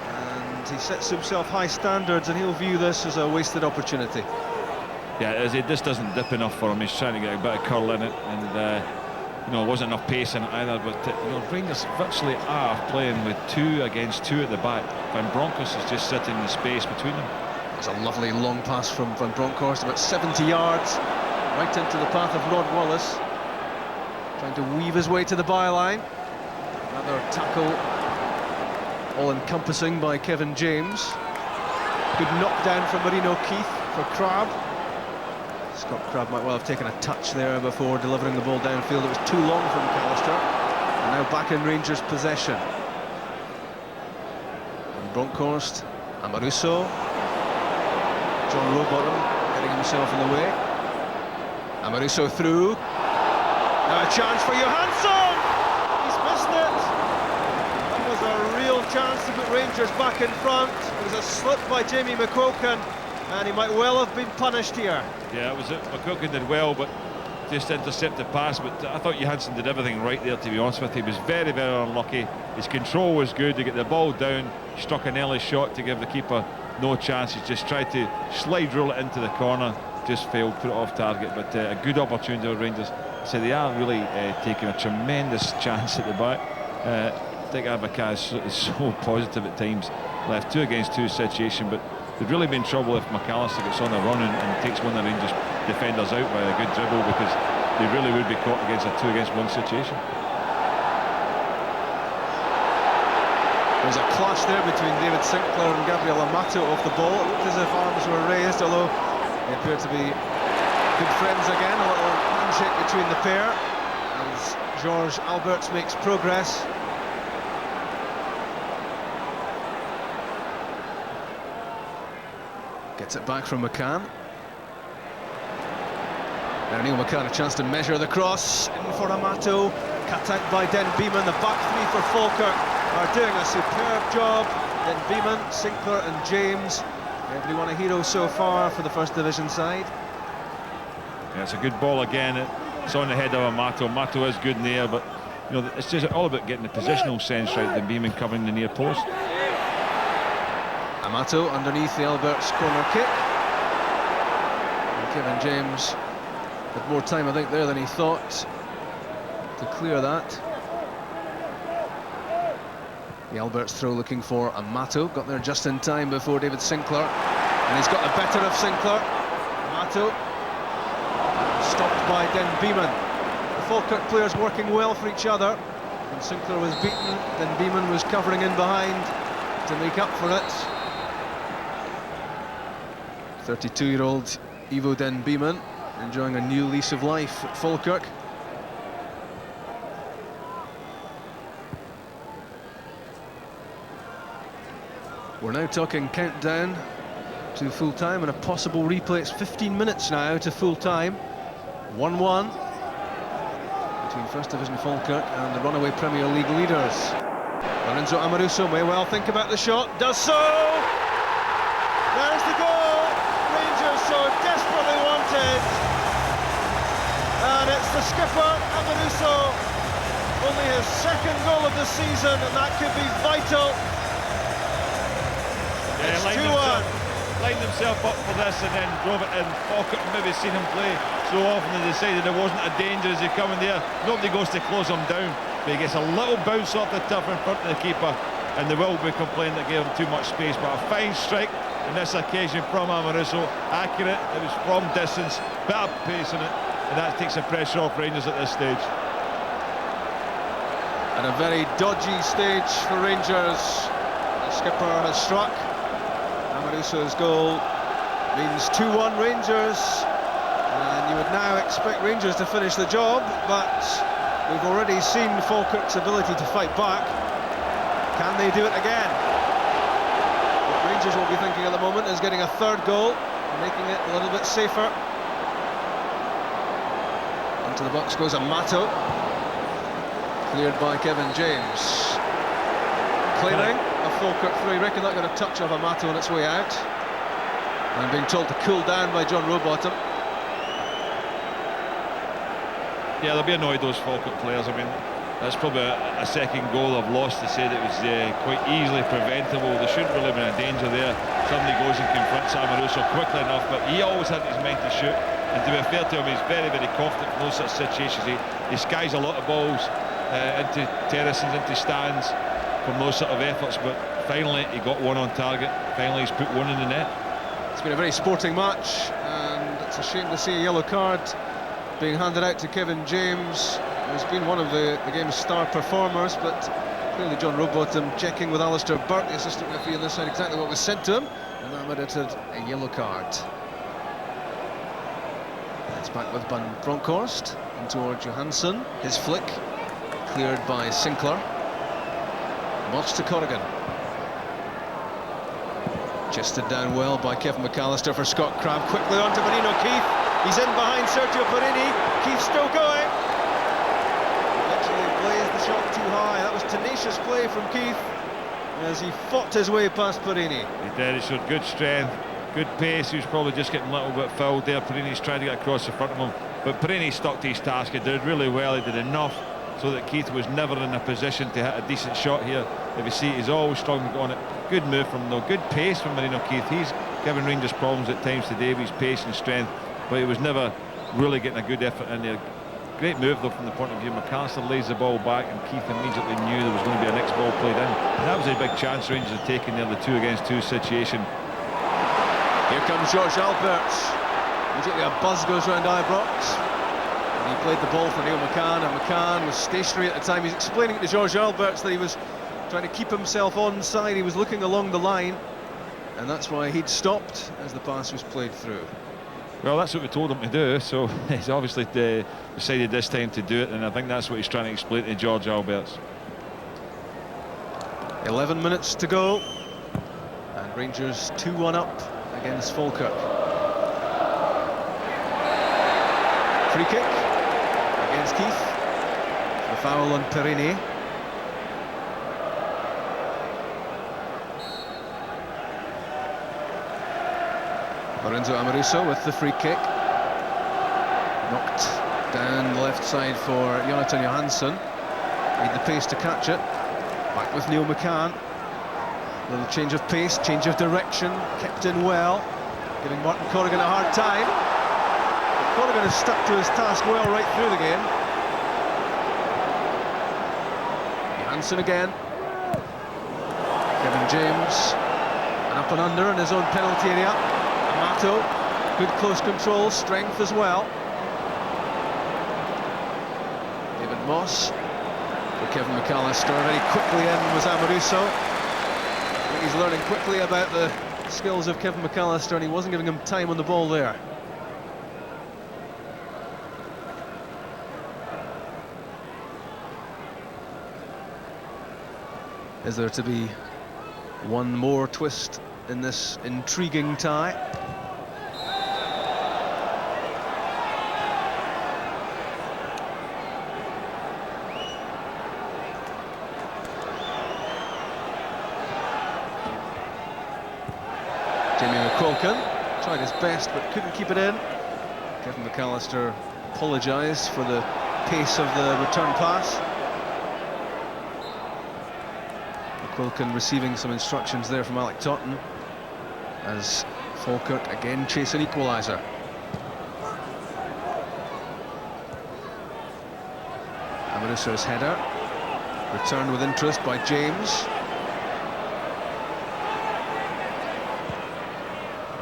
And he sets himself high standards, and he'll view this as a wasted opportunity. Yeah, as it just doesn't dip enough for him. He's trying to get a bit of curl in it, and you know, wasn't enough pace in it either. But you know, Rangers virtually are playing with 2 against 2 at the back. Van Bronckhorst is just sitting in the space between them. It's a lovely long pass from Van Bronckhorst, about 70 yards, right into the path of Rod Wallace. Trying to weave his way to the byline. Another tackle, all-encompassing by Kevin James. Good knockdown from Marino Keith for Crabb. Scott Crabb might well have taken a touch there before delivering the ball downfield. It was too long for McAllister. And now back in Rangers' possession. And Bronckhorst, Amaruso, John Rowbottom getting himself in the way. Amaruso through. Now a chance for Johansson! He's missed it! That was a real chance to put Rangers back in front. It was a slip by Jamie McCulkin, and he might well have been punished here. Yeah, it was it. McCulkin did well, but just intercept the pass. But I thought Johansson did everything right there, to be honest with you. He was very, very unlucky. His control was good to get the ball down. He struck an early shot to give the keeper no chance. He just tried to slide rule it into the corner. Just failed, put it off target. But a good opportunity for Rangers. So they are really taking a tremendous chance at the back. Dick Abaka is so positive at times. Left 2 against 2 situation, but they'd really be in trouble if McAllister gets on a run and takes one of the Rangers defenders out by a good dribble, because they really would be caught against a 2 against 1 situation. There's a clash there between David Sinclair and Gabriel Amato off the ball. It looked as if arms were raised, although they appear to be good friends again. A little handshake between the pair as George Alberts makes progress. Gets it back from McCann. Now Neil McCann a chance to measure the cross. In for Amato. Cut out by Den Beeman. The back 3 for Falkirk are doing a superb job. Den Beeman, Sinclair and James. Everyone a hero so far for the First Division side. Yeah, it's a good ball again. It's on the head of Amato. Amato is good in the air, but you know, it's just all about getting the positional sense right. Den Beeman covering the near post. Amato underneath the Alberts corner kick. And Kevin James had more time, I think, there than he thought to clear that. The Alberts throw looking for Amato. Got there just in time before David Sinclair. And he's got the better of Sinclair. Amato stopped by Den Beeman. The Falkirk players working well for each other. When Sinclair was beaten, Den Beeman was covering in behind to make up for it. 32-year-old Ivo Den Beeman enjoying a new lease of life at Falkirk. We're now talking countdown to full time and a possible replay. It's 15 minutes now to full time. 1-1 between First Division Falkirk and the runaway Premier League leaders. Lorenzo Amoruso may well think about the shot, does so! There's the goal! Rangers so desperately wanted. And it's the skipper, Amoruso. Only his second goal of the season, and that could be vital. Yeah, it's 2-1. Lined himself up for this and then drove it in. Falkirk maybe seen him play so often they decided there wasn't a danger as he coming there. Nobody goes to close him down, but he gets a little bounce off the turf in front of the keeper, and there will be complaining that gave him too much space. But a fine strike on this occasion from Amoruso, accurate. It was from distance, bit of pace in it, and that takes the pressure off Rangers at this stage. And a very dodgy stage for Rangers. The skipper has struck. Amoruso's goal means 2-1 Rangers, and you would now expect Rangers to finish the job, but we've already seen Falkirk's ability to fight back. Can they do it again? What Rangers will be thinking at the moment is getting a third goal, making it a little bit safer. Into the box goes Amato, cleared by Kevin James. Claiming a Falkirk free. Reckon that got a touch of Amato on its way out. And being told to cool down by John Rowbottom. Yeah, they'll be annoyed, those Falkirk players. I mean, that's probably a second goal I've lost to say that it was quite easily preventable. There shouldn't really have been a danger there. Somebody goes and confronts Amoruso quickly enough, but he always had his mind to shoot. And to be fair to him, he's very, very confident in those sort of situations. He skies a lot of balls into terraces, into stands from those sort of efforts, but finally he got one on target. Finally he's put one in the net. It's been a very sporting match, and it's a shame to see a yellow card being handed out to Kevin James, who's been one of the game's star performers, but clearly John Rowbottom checking with Alistair Burke, the assistant referee on this side, exactly what was sent to him, and that merited a yellow card. It's back with Van Bronckhorst in towards Johansson. His flick cleared by Sinclair. Moss to Corrigan. Chested down well by Kevin McAllister for Scott Crabb. Quickly on to Marino Keith. He's in behind Sergio Perini. Keith's still going. Actually blazed the shot too high. That was tenacious play from Keith as he fought his way past Perini. He did. He showed good strength, good pace. He was probably just getting a little bit fouled there. Perini's trying to get across the front of him, but Perini stuck to his task. He did really well. He did enough so that Keith was never in a position to hit a decent shot here. If you see, he's always strong on it. Good move from him though, good pace from Marino Keith. He's given Rangers problems at times today with his pace and strength, but he was never really getting a good effort in there. Great move though from the point of view. McAllister lays the ball back and Keith immediately knew there was going to be a next ball played in. And that was a big chance Rangers had taken there, the 2-against-2 situation. Here comes George Alberts. Immediately a buzz goes round Ibrox. And he played the ball for Neil McCann, and McCann was stationary at the time. He's explaining to George Alberts that he was trying to keep himself onside. He was looking along the line, and that's why he'd stopped as the pass was played through. Well, that's what we told him to do, so he's obviously decided this time to do it, and I think that's what he's trying to explain to George Alberts. 11 minutes to go, and Rangers 2-1 up against Falkirk. Free kick against Keith. The foul on Perini. Lorenzo Amoruso with the free kick. Knocked down the left side for Jonathan Johansson. Made the pace to catch it. Back with Neil McCann. Little change of pace, change of direction. Kept in well. Giving Martin Corrigan a hard time. But Corrigan has stuck to his task well right through the game. Johansson again. Kevin James. And up and under in his own penalty area. Amato, good close control, strength as well. David Moss for Kevin McAllister. Very quickly in was Amoruso. I think he's learning quickly about the skills of Kevin McAllister, and he wasn't giving him time on the ball there. Is there to be One more twist in this intriguing tie. Jamie McQuilkin tried his best but couldn't keep it in. Kevin McAllister apologised for the pace of the return pass. McQuilkin receiving some instructions there from Alec Totten as Falkirk again chase an equaliser. Amoruso's header, returned with interest by James.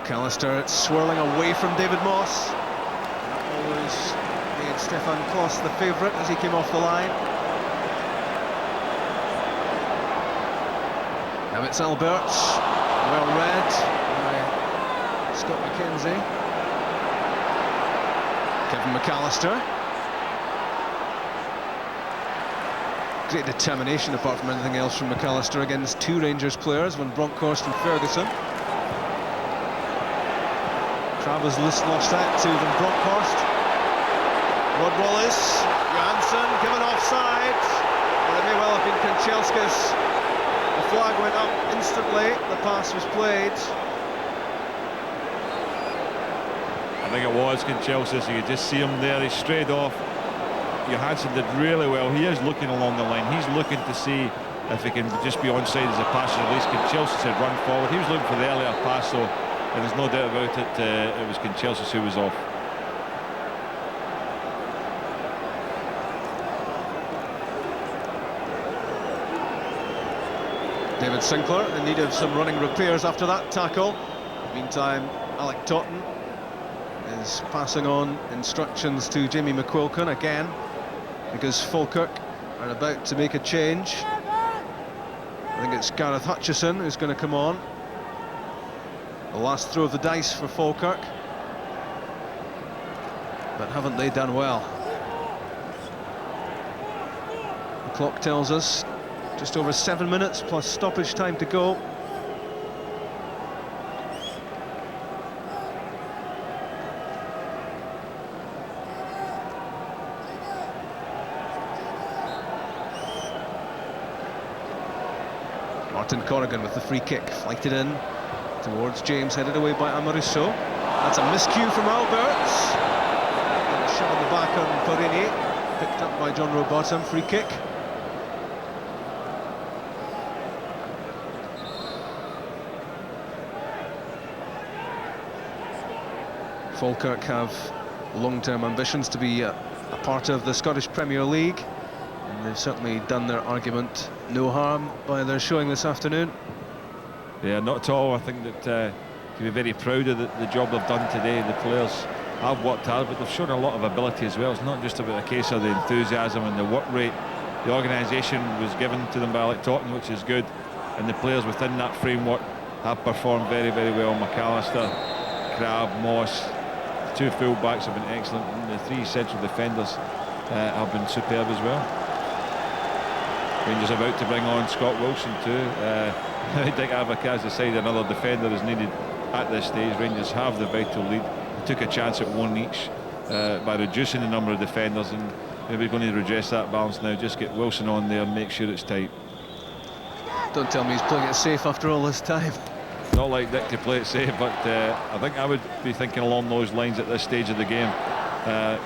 McAllister, it's swirling away from David Moss. Always made Stefan Kloss the favourite as he came off the line. Now it's Alberts, well read by Scott McKenzie. Kevin McAllister. Great determination apart from anything else from McAllister against two Rangers players, when Bronkhorst and Ferguson. Travers lost that to Van Bronkhorst. Rod Wallace, Johansson given offside. Well, it may well have been Kanchelskis. The flag went up instantly, the pass was played. I think it was Kanchelskis, you could just see him there, he strayed off. Johansson did really well, he is looking along the line, he's looking to see if he can just be onside as a pass release. Kanchelskis had run forward, he was looking for the earlier pass, so there's no doubt about it, it was Kanchelskis who was off. David Sinclair in need of some running repairs after that tackle. Meantime, Alec Totten is passing on instructions to Jamie McQuilkin again, because Falkirk are about to make a change. I think it's Gareth Hutchison who's going to come on. The last throw of the dice for Falkirk, but haven't they done well? The clock tells us just over 7 minutes plus stoppage time to go. Martin Corrigan with the free kick, flighted in towards James, headed away by Amoruso. That's a miscue from Alberts. And a shot on the back on Porini, picked up by John Rowbottom, free kick. Falkirk have long-term ambitions to be a part of the Scottish Premier League, and they've certainly done their argument no harm by their showing this afternoon. Yeah, not at all. I think that can be very proud of the job they've done today. The players have worked hard, but they've shown a lot of ability as well. It's not just about a case of the enthusiasm and the work rate. The organisation was given to them by Alec Totten, which is good, and the players within that framework have performed very, very well. McAllister, Crabb, Moss, the two full-backs have been excellent, and the three central defenders have been superb as well. Rangers about to bring on Scott Wilson too. Dick Advocaat has decided another defender is needed at this stage. Rangers have the vital lead. They took a chance at one each by reducing the number of defenders, and maybe going to redress that balance now. Just get Wilson on there and make sure it's tight. Don't tell me he's playing it safe after all this time. Not like Dick to play it safe, but I think I would be thinking along those lines at this stage of the game.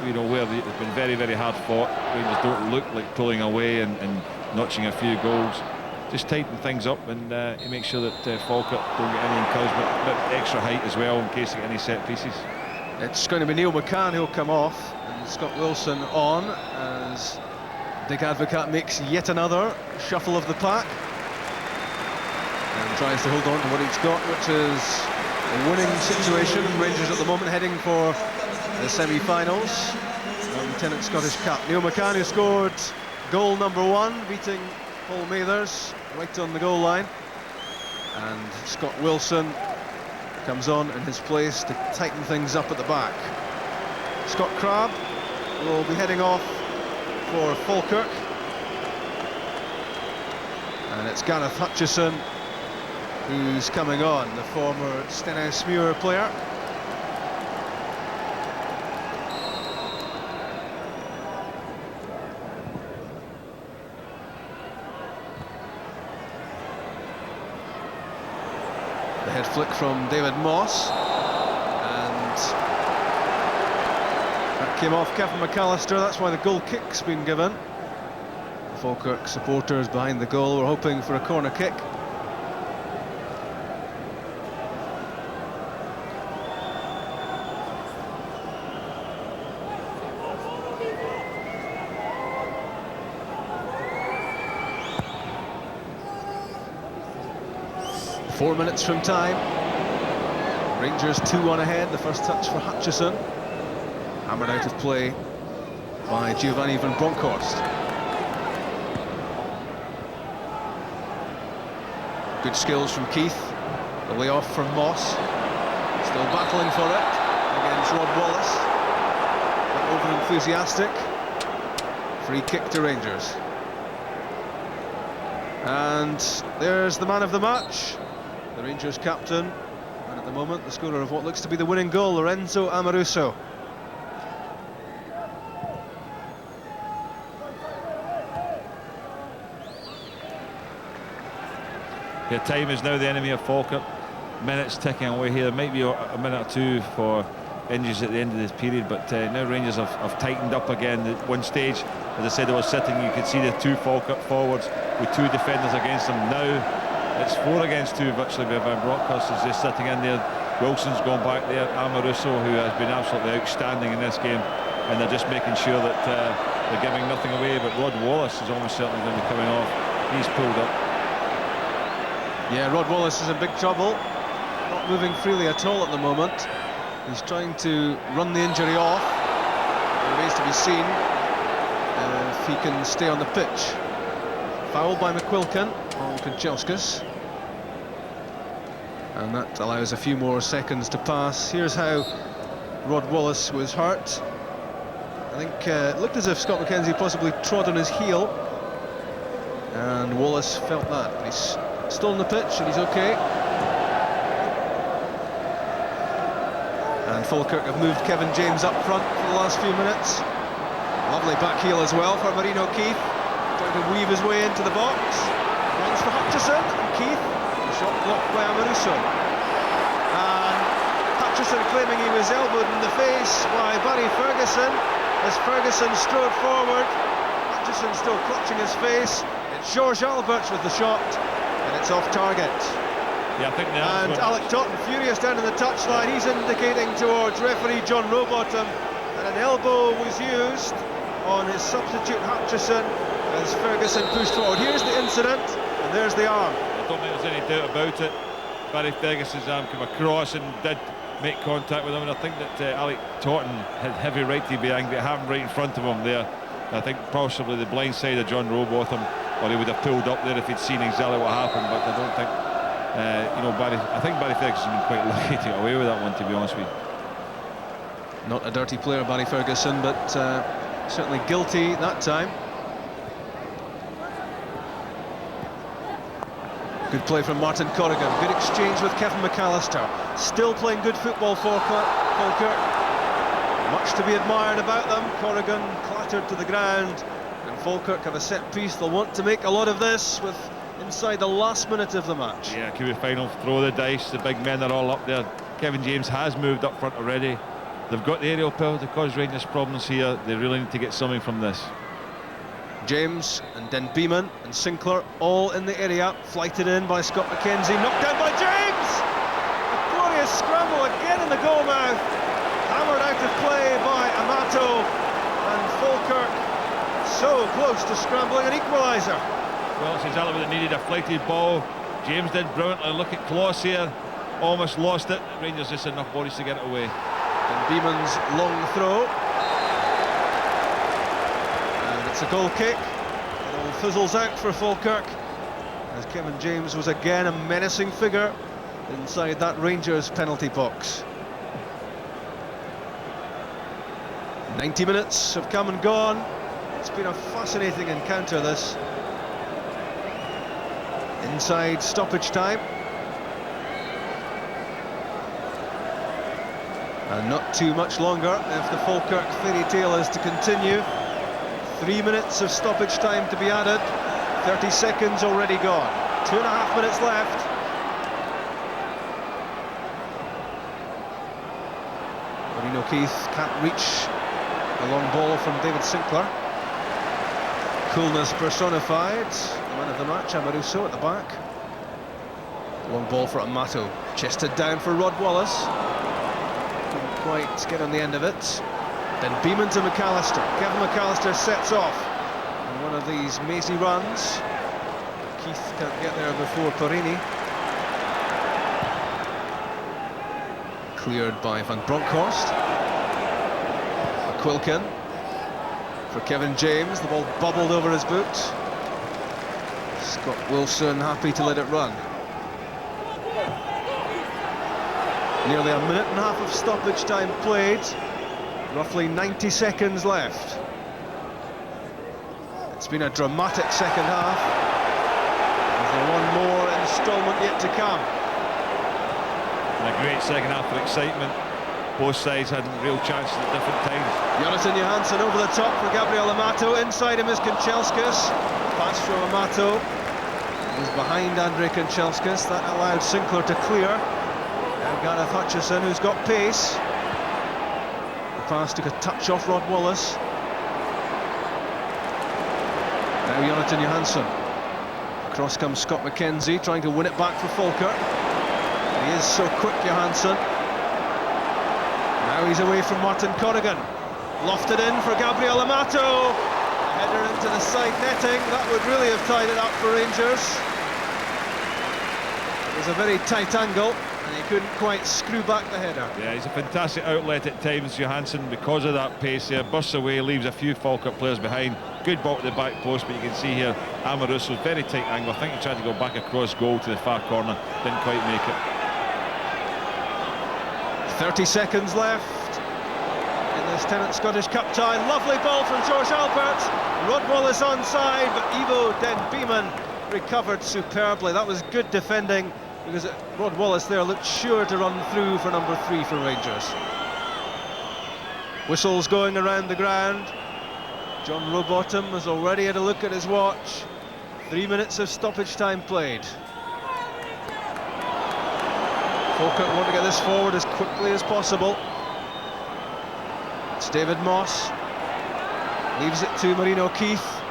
You know, where it's been very, very hard fought. Rangers don't look like pulling away and notching a few goals. Just tighten things up and make sure that Falkirk don't get any encouragement, a bit extra height as well in case they get any set pieces. It's going to be Neil McCann who'll come off, and Scott Wilson on, as Dick Advocaat makes yet another shuffle of the pack and tries to hold on to what he's got, which is a winning situation. Rangers at the moment heading for the semi-finals of the Tennant Scottish Cup. Neil McCann, who scored goal number 1, beating Paul Mathers right on the goal line, and Scott Wilson comes on in his place to tighten things up at the back. Scott Crabb will be heading off for Falkirk, and it's Gareth Hutchison who's coming on, the former Stenhousemuir player. The head flick from David Moss, and that came off Kevin McAllister. That's why the goal kick's been given. The Falkirk supporters behind the goal were hoping for a corner kick. Four minutes from time. Rangers 2-1 ahead. The first touch for Hutchison. Hammered out of play by Giovanni van Bronckhorst. Good skills from Keith. The layoff from Moss. Still battling for it against Rod Wallace. But over-enthusiastic. Free kick to Rangers. And there's the man of the match. The Rangers captain, and at the moment the scorer of what looks to be the winning goal, Lorenzo Amoruso. Yeah, time is now the enemy of Falkirk. Minutes ticking away here. There might be a minute or two for injuries at the end of this period, but now Rangers have tightened up again. At one stage, as I said, they were sitting, you could see the two Falkirk forwards with two defenders against them. Now it's 4 against 2 virtually by Van Bronckhorst as they're sitting in there. Wilson's gone back there. Amoruso, who has been absolutely outstanding in this game, and they're just making sure that they're giving nothing away. But Rod Wallace is almost certainly going to be coming off. He's pulled up. Yeah, Rod Wallace is in big trouble. Not moving freely at all at the moment. He's trying to run the injury off. It remains to be seen if he can stay on the pitch. Foul by McQuilkin on Kanchelskis. And that allows a few more seconds to pass. Here's how Rod Wallace was hurt. I think it looked as if Scott McKenzie possibly trod on his heel. And Wallace felt that. But he's still on the pitch and he's okay. And Falkirk have moved Kevin James up front for the last few minutes. Lovely back heel as well for Marino Keith. Trying to weave his way into the box. Runs for Hutchison, and Keith, the shot blocked by Amoruso. And Hutchison claiming he was elbowed in the face by Barry Ferguson. As Ferguson strode forward, Hutchison still clutching his face. It's George Alberts with the shot, and it's off target. Yeah, I think and Alec Totten, furious down in the touchline, he's indicating towards referee John Rowbottom, and an elbow was used on his substitute Hutchison as Ferguson pushed forward. Here's the incident, and there's the arm. I don't think there's any doubt about it. Barry Ferguson's arm came across and did make contact with him, and I think that Alec Totten had heavy right to be angry. It happened right in front of him there. I think possibly the blind side of John Rowbottom, or he would have pulled up there if he'd seen exactly what happened, but I don't think, I think Barry Ferguson's been quite lucky to get away with that one, to be honest with you. Not a dirty player, Barry Ferguson, but certainly guilty that time. Good play from Martin Corrigan. Good exchange with Kevin McAllister. Still playing good football for Falkirk. Much to be admired about them. Corrigan clattered to the ground, and Falkirk have a set piece. They'll want to make a lot of this with inside the last minute of the match. Yeah, could be final. Throw the dice. The big men are all up there. Kevin James has moved up front already. They've got the aerial power to cause Rangers problems here. They really need to get something from this. James and Den Beeman and Sinclair all in the area, flighted in by Scott McKenzie, knocked down by James! A glorious scramble again in the goal mouth, hammered out of play by Amato, and Falkirk so close to scrambling an equaliser. Well, it's exactly what they needed, a flighted ball. James did brilliantly. Look at Kloss here, almost lost it. Rangers just had enough bodies to get it away. Den Beeman's long throw. It's a goal kick. It all fizzles out for Falkirk, as Kevin James was again a menacing figure inside that Rangers penalty box. 90 minutes have come and gone. It's been a fascinating encounter, this. Inside stoppage time. And not too much longer if the Falkirk fairy tale is to continue. 3 minutes of stoppage time to be added. 30 seconds already gone. 2.5 minutes left. Marino Keith can't reach the long ball from David Sinclair. Coolness personified. The man of the match, Amaruso, at the back. Long ball for Amato. Chested down for Rod Wallace. Couldn't quite get on the end of it. Then Beeman to McAllister. Kevin McAllister sets off on one of these mazy runs. Keith can't get there before Perini. Cleared by Van Bronckhorst. McQuilkin for Kevin James. The ball bubbled over his boot. Scott Wilson happy to let it run. Nearly a minute and a half of stoppage time played. Roughly 90 seconds left. It's been a dramatic second half. There's one more instalment yet to come. And a great second half of excitement. Both sides had real chances at different times. Jonathan Johansson over the top for Gabriel Amato. Inside him is Kanchelskis. Pass from Amato. He's behind Andrei Kanchelskis. That allowed Sinclair to clear. Now Gareth Hutchison, who's got pace. The pass took a touch off Rod Wallace. Now Jonathan Johansson. Across comes Scott McKenzie, trying to win it back for Falkirk. He is so quick, Johansson. Now he's away from Martin Corrigan. Lofted in for Gabriel Amato. A header into the side netting. That would really have tied it up for Rangers. It was a very tight angle, and he couldn't quite screw back the header. Yeah, he's a fantastic outlet at times, Johansson, because of that pace there. Bursts away, leaves a few Falkirk players behind. Good ball to the back post, but you can see here Amaruso, very tight angle. I think he tried to go back across goal to the far corner, didn't quite make it. 30 seconds left in this Tennant Scottish Cup tie. Lovely ball from George Albert. Rod Wallace onside, but Ivo Den Beeman recovered superbly. That was good defending, because Rod Wallace there looked sure to run through for number 3 for Rangers. Whistles going around the ground. John Rowbottom has already had a look at his watch. 3 minutes of stoppage time played. Falkirk want to get this forward as quickly as possible. It's David Moss. Leaves it to Marino Keith.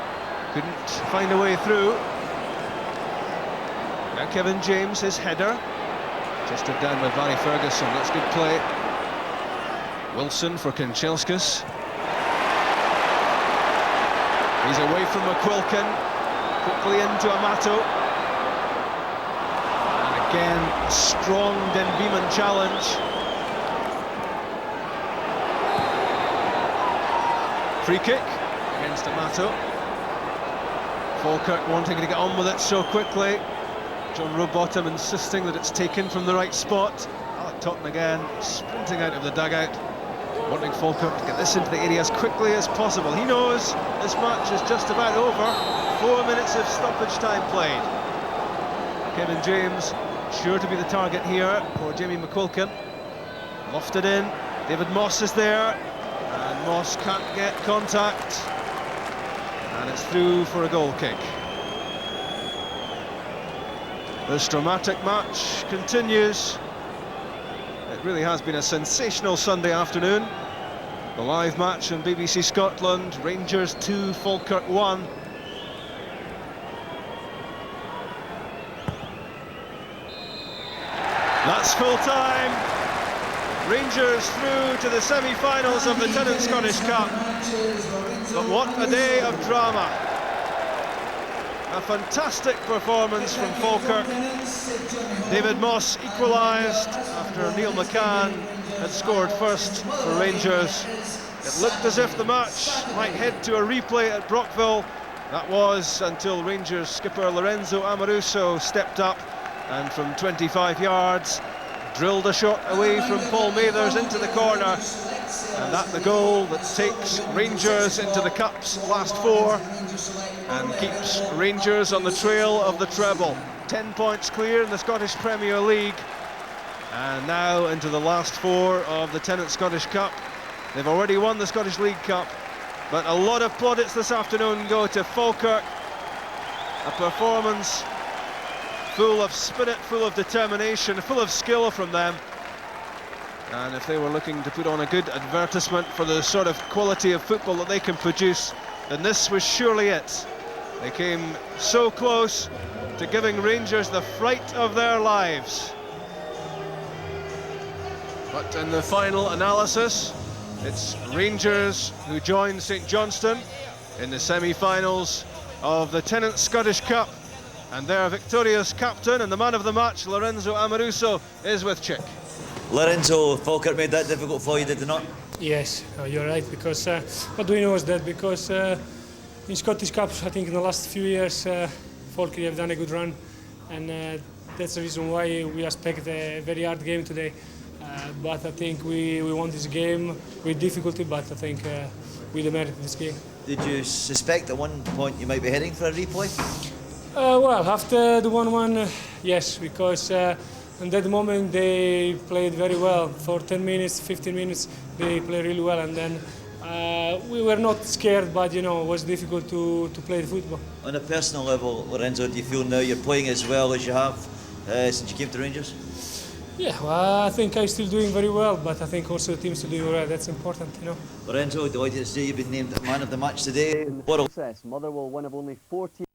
Couldn't find a way through. Now Kevin James, his header. Chested down by Barry Ferguson. That's good play. Wilson for Kanchelskis. He's away from McQuilkin. Quickly into Amato. Again, a strong Den Beeman challenge. Free kick against Amato. Falkirk wanting to get on with it so quickly. John Rowbottom insisting that it's taken from the right spot. Alec Totten again, sprinting out of the dugout, wanting Falkirk to get this into the area as quickly as possible. He knows this match is just about over. 4 minutes of stoppage time played. Kevin James sure to be the target here for Jamie McQuilkin. Lofted in, David Moss is there, and Moss can't get contact, and it's through for a goal kick. This dramatic match continues. It really has been a sensational Sunday afternoon. The live match on BBC Scotland, Rangers 2, Falkirk 1. That's full time. Rangers through to the semi-finals of the Tennant Scottish Cup. But what a day of drama. A fantastic performance from Falkirk. David Moss equalised after Neil McCann had scored first for Rangers. It looked as if the match might head to a replay at Brockville. That was until Rangers skipper Lorenzo Amaruso stepped up and from 25 yards drilled a shot away from Paul Mathers into the corner, and that the goal that takes Rangers into the Cup's last 4 and keeps Rangers on the trail of the treble. 10 points clear in the Scottish Premier League, And now into the last four of the Tennant Scottish Cup. They've already won the Scottish League Cup, but a lot of plaudits this afternoon go to Falkirk. A performance full of spirit, full of determination, full of skill from them. And if they were looking to put on a good advertisement for the sort of quality of football that they can produce, then this was surely it. They came so close to giving Rangers the fright of their lives. But in the final analysis, it's Rangers who join St Johnstone in the semi-finals of the Tennant Scottish Cup, and their victorious captain and the man of the match, Lorenzo Amoruso, is with Chick. Lorenzo, Falkirk made that difficult for you, did they not? Yes, you're right, because what do we know is that because in Scottish Cups, I think in the last few years, Falkirk have done a good run, and that's the reason why we expect a very hard game today. But I think we won this game with difficulty, but I think we demerited this game. Did you suspect at one point you might be heading for a replay? Well, after the 1-1, yes, because in that moment they played very well. For 10 minutes, 15 minutes, they played really well, and then we were not scared, but you know, it was difficult to play the football. On a personal level, Lorenzo, do you feel now you're playing as well as you have since you came to Rangers? Yeah, well, I think I'm still doing very well, but I think also the team's still doing well. That's important, you know. Lorenzo, delighted to see you've been named man of the match today. Motherwell, one of only 14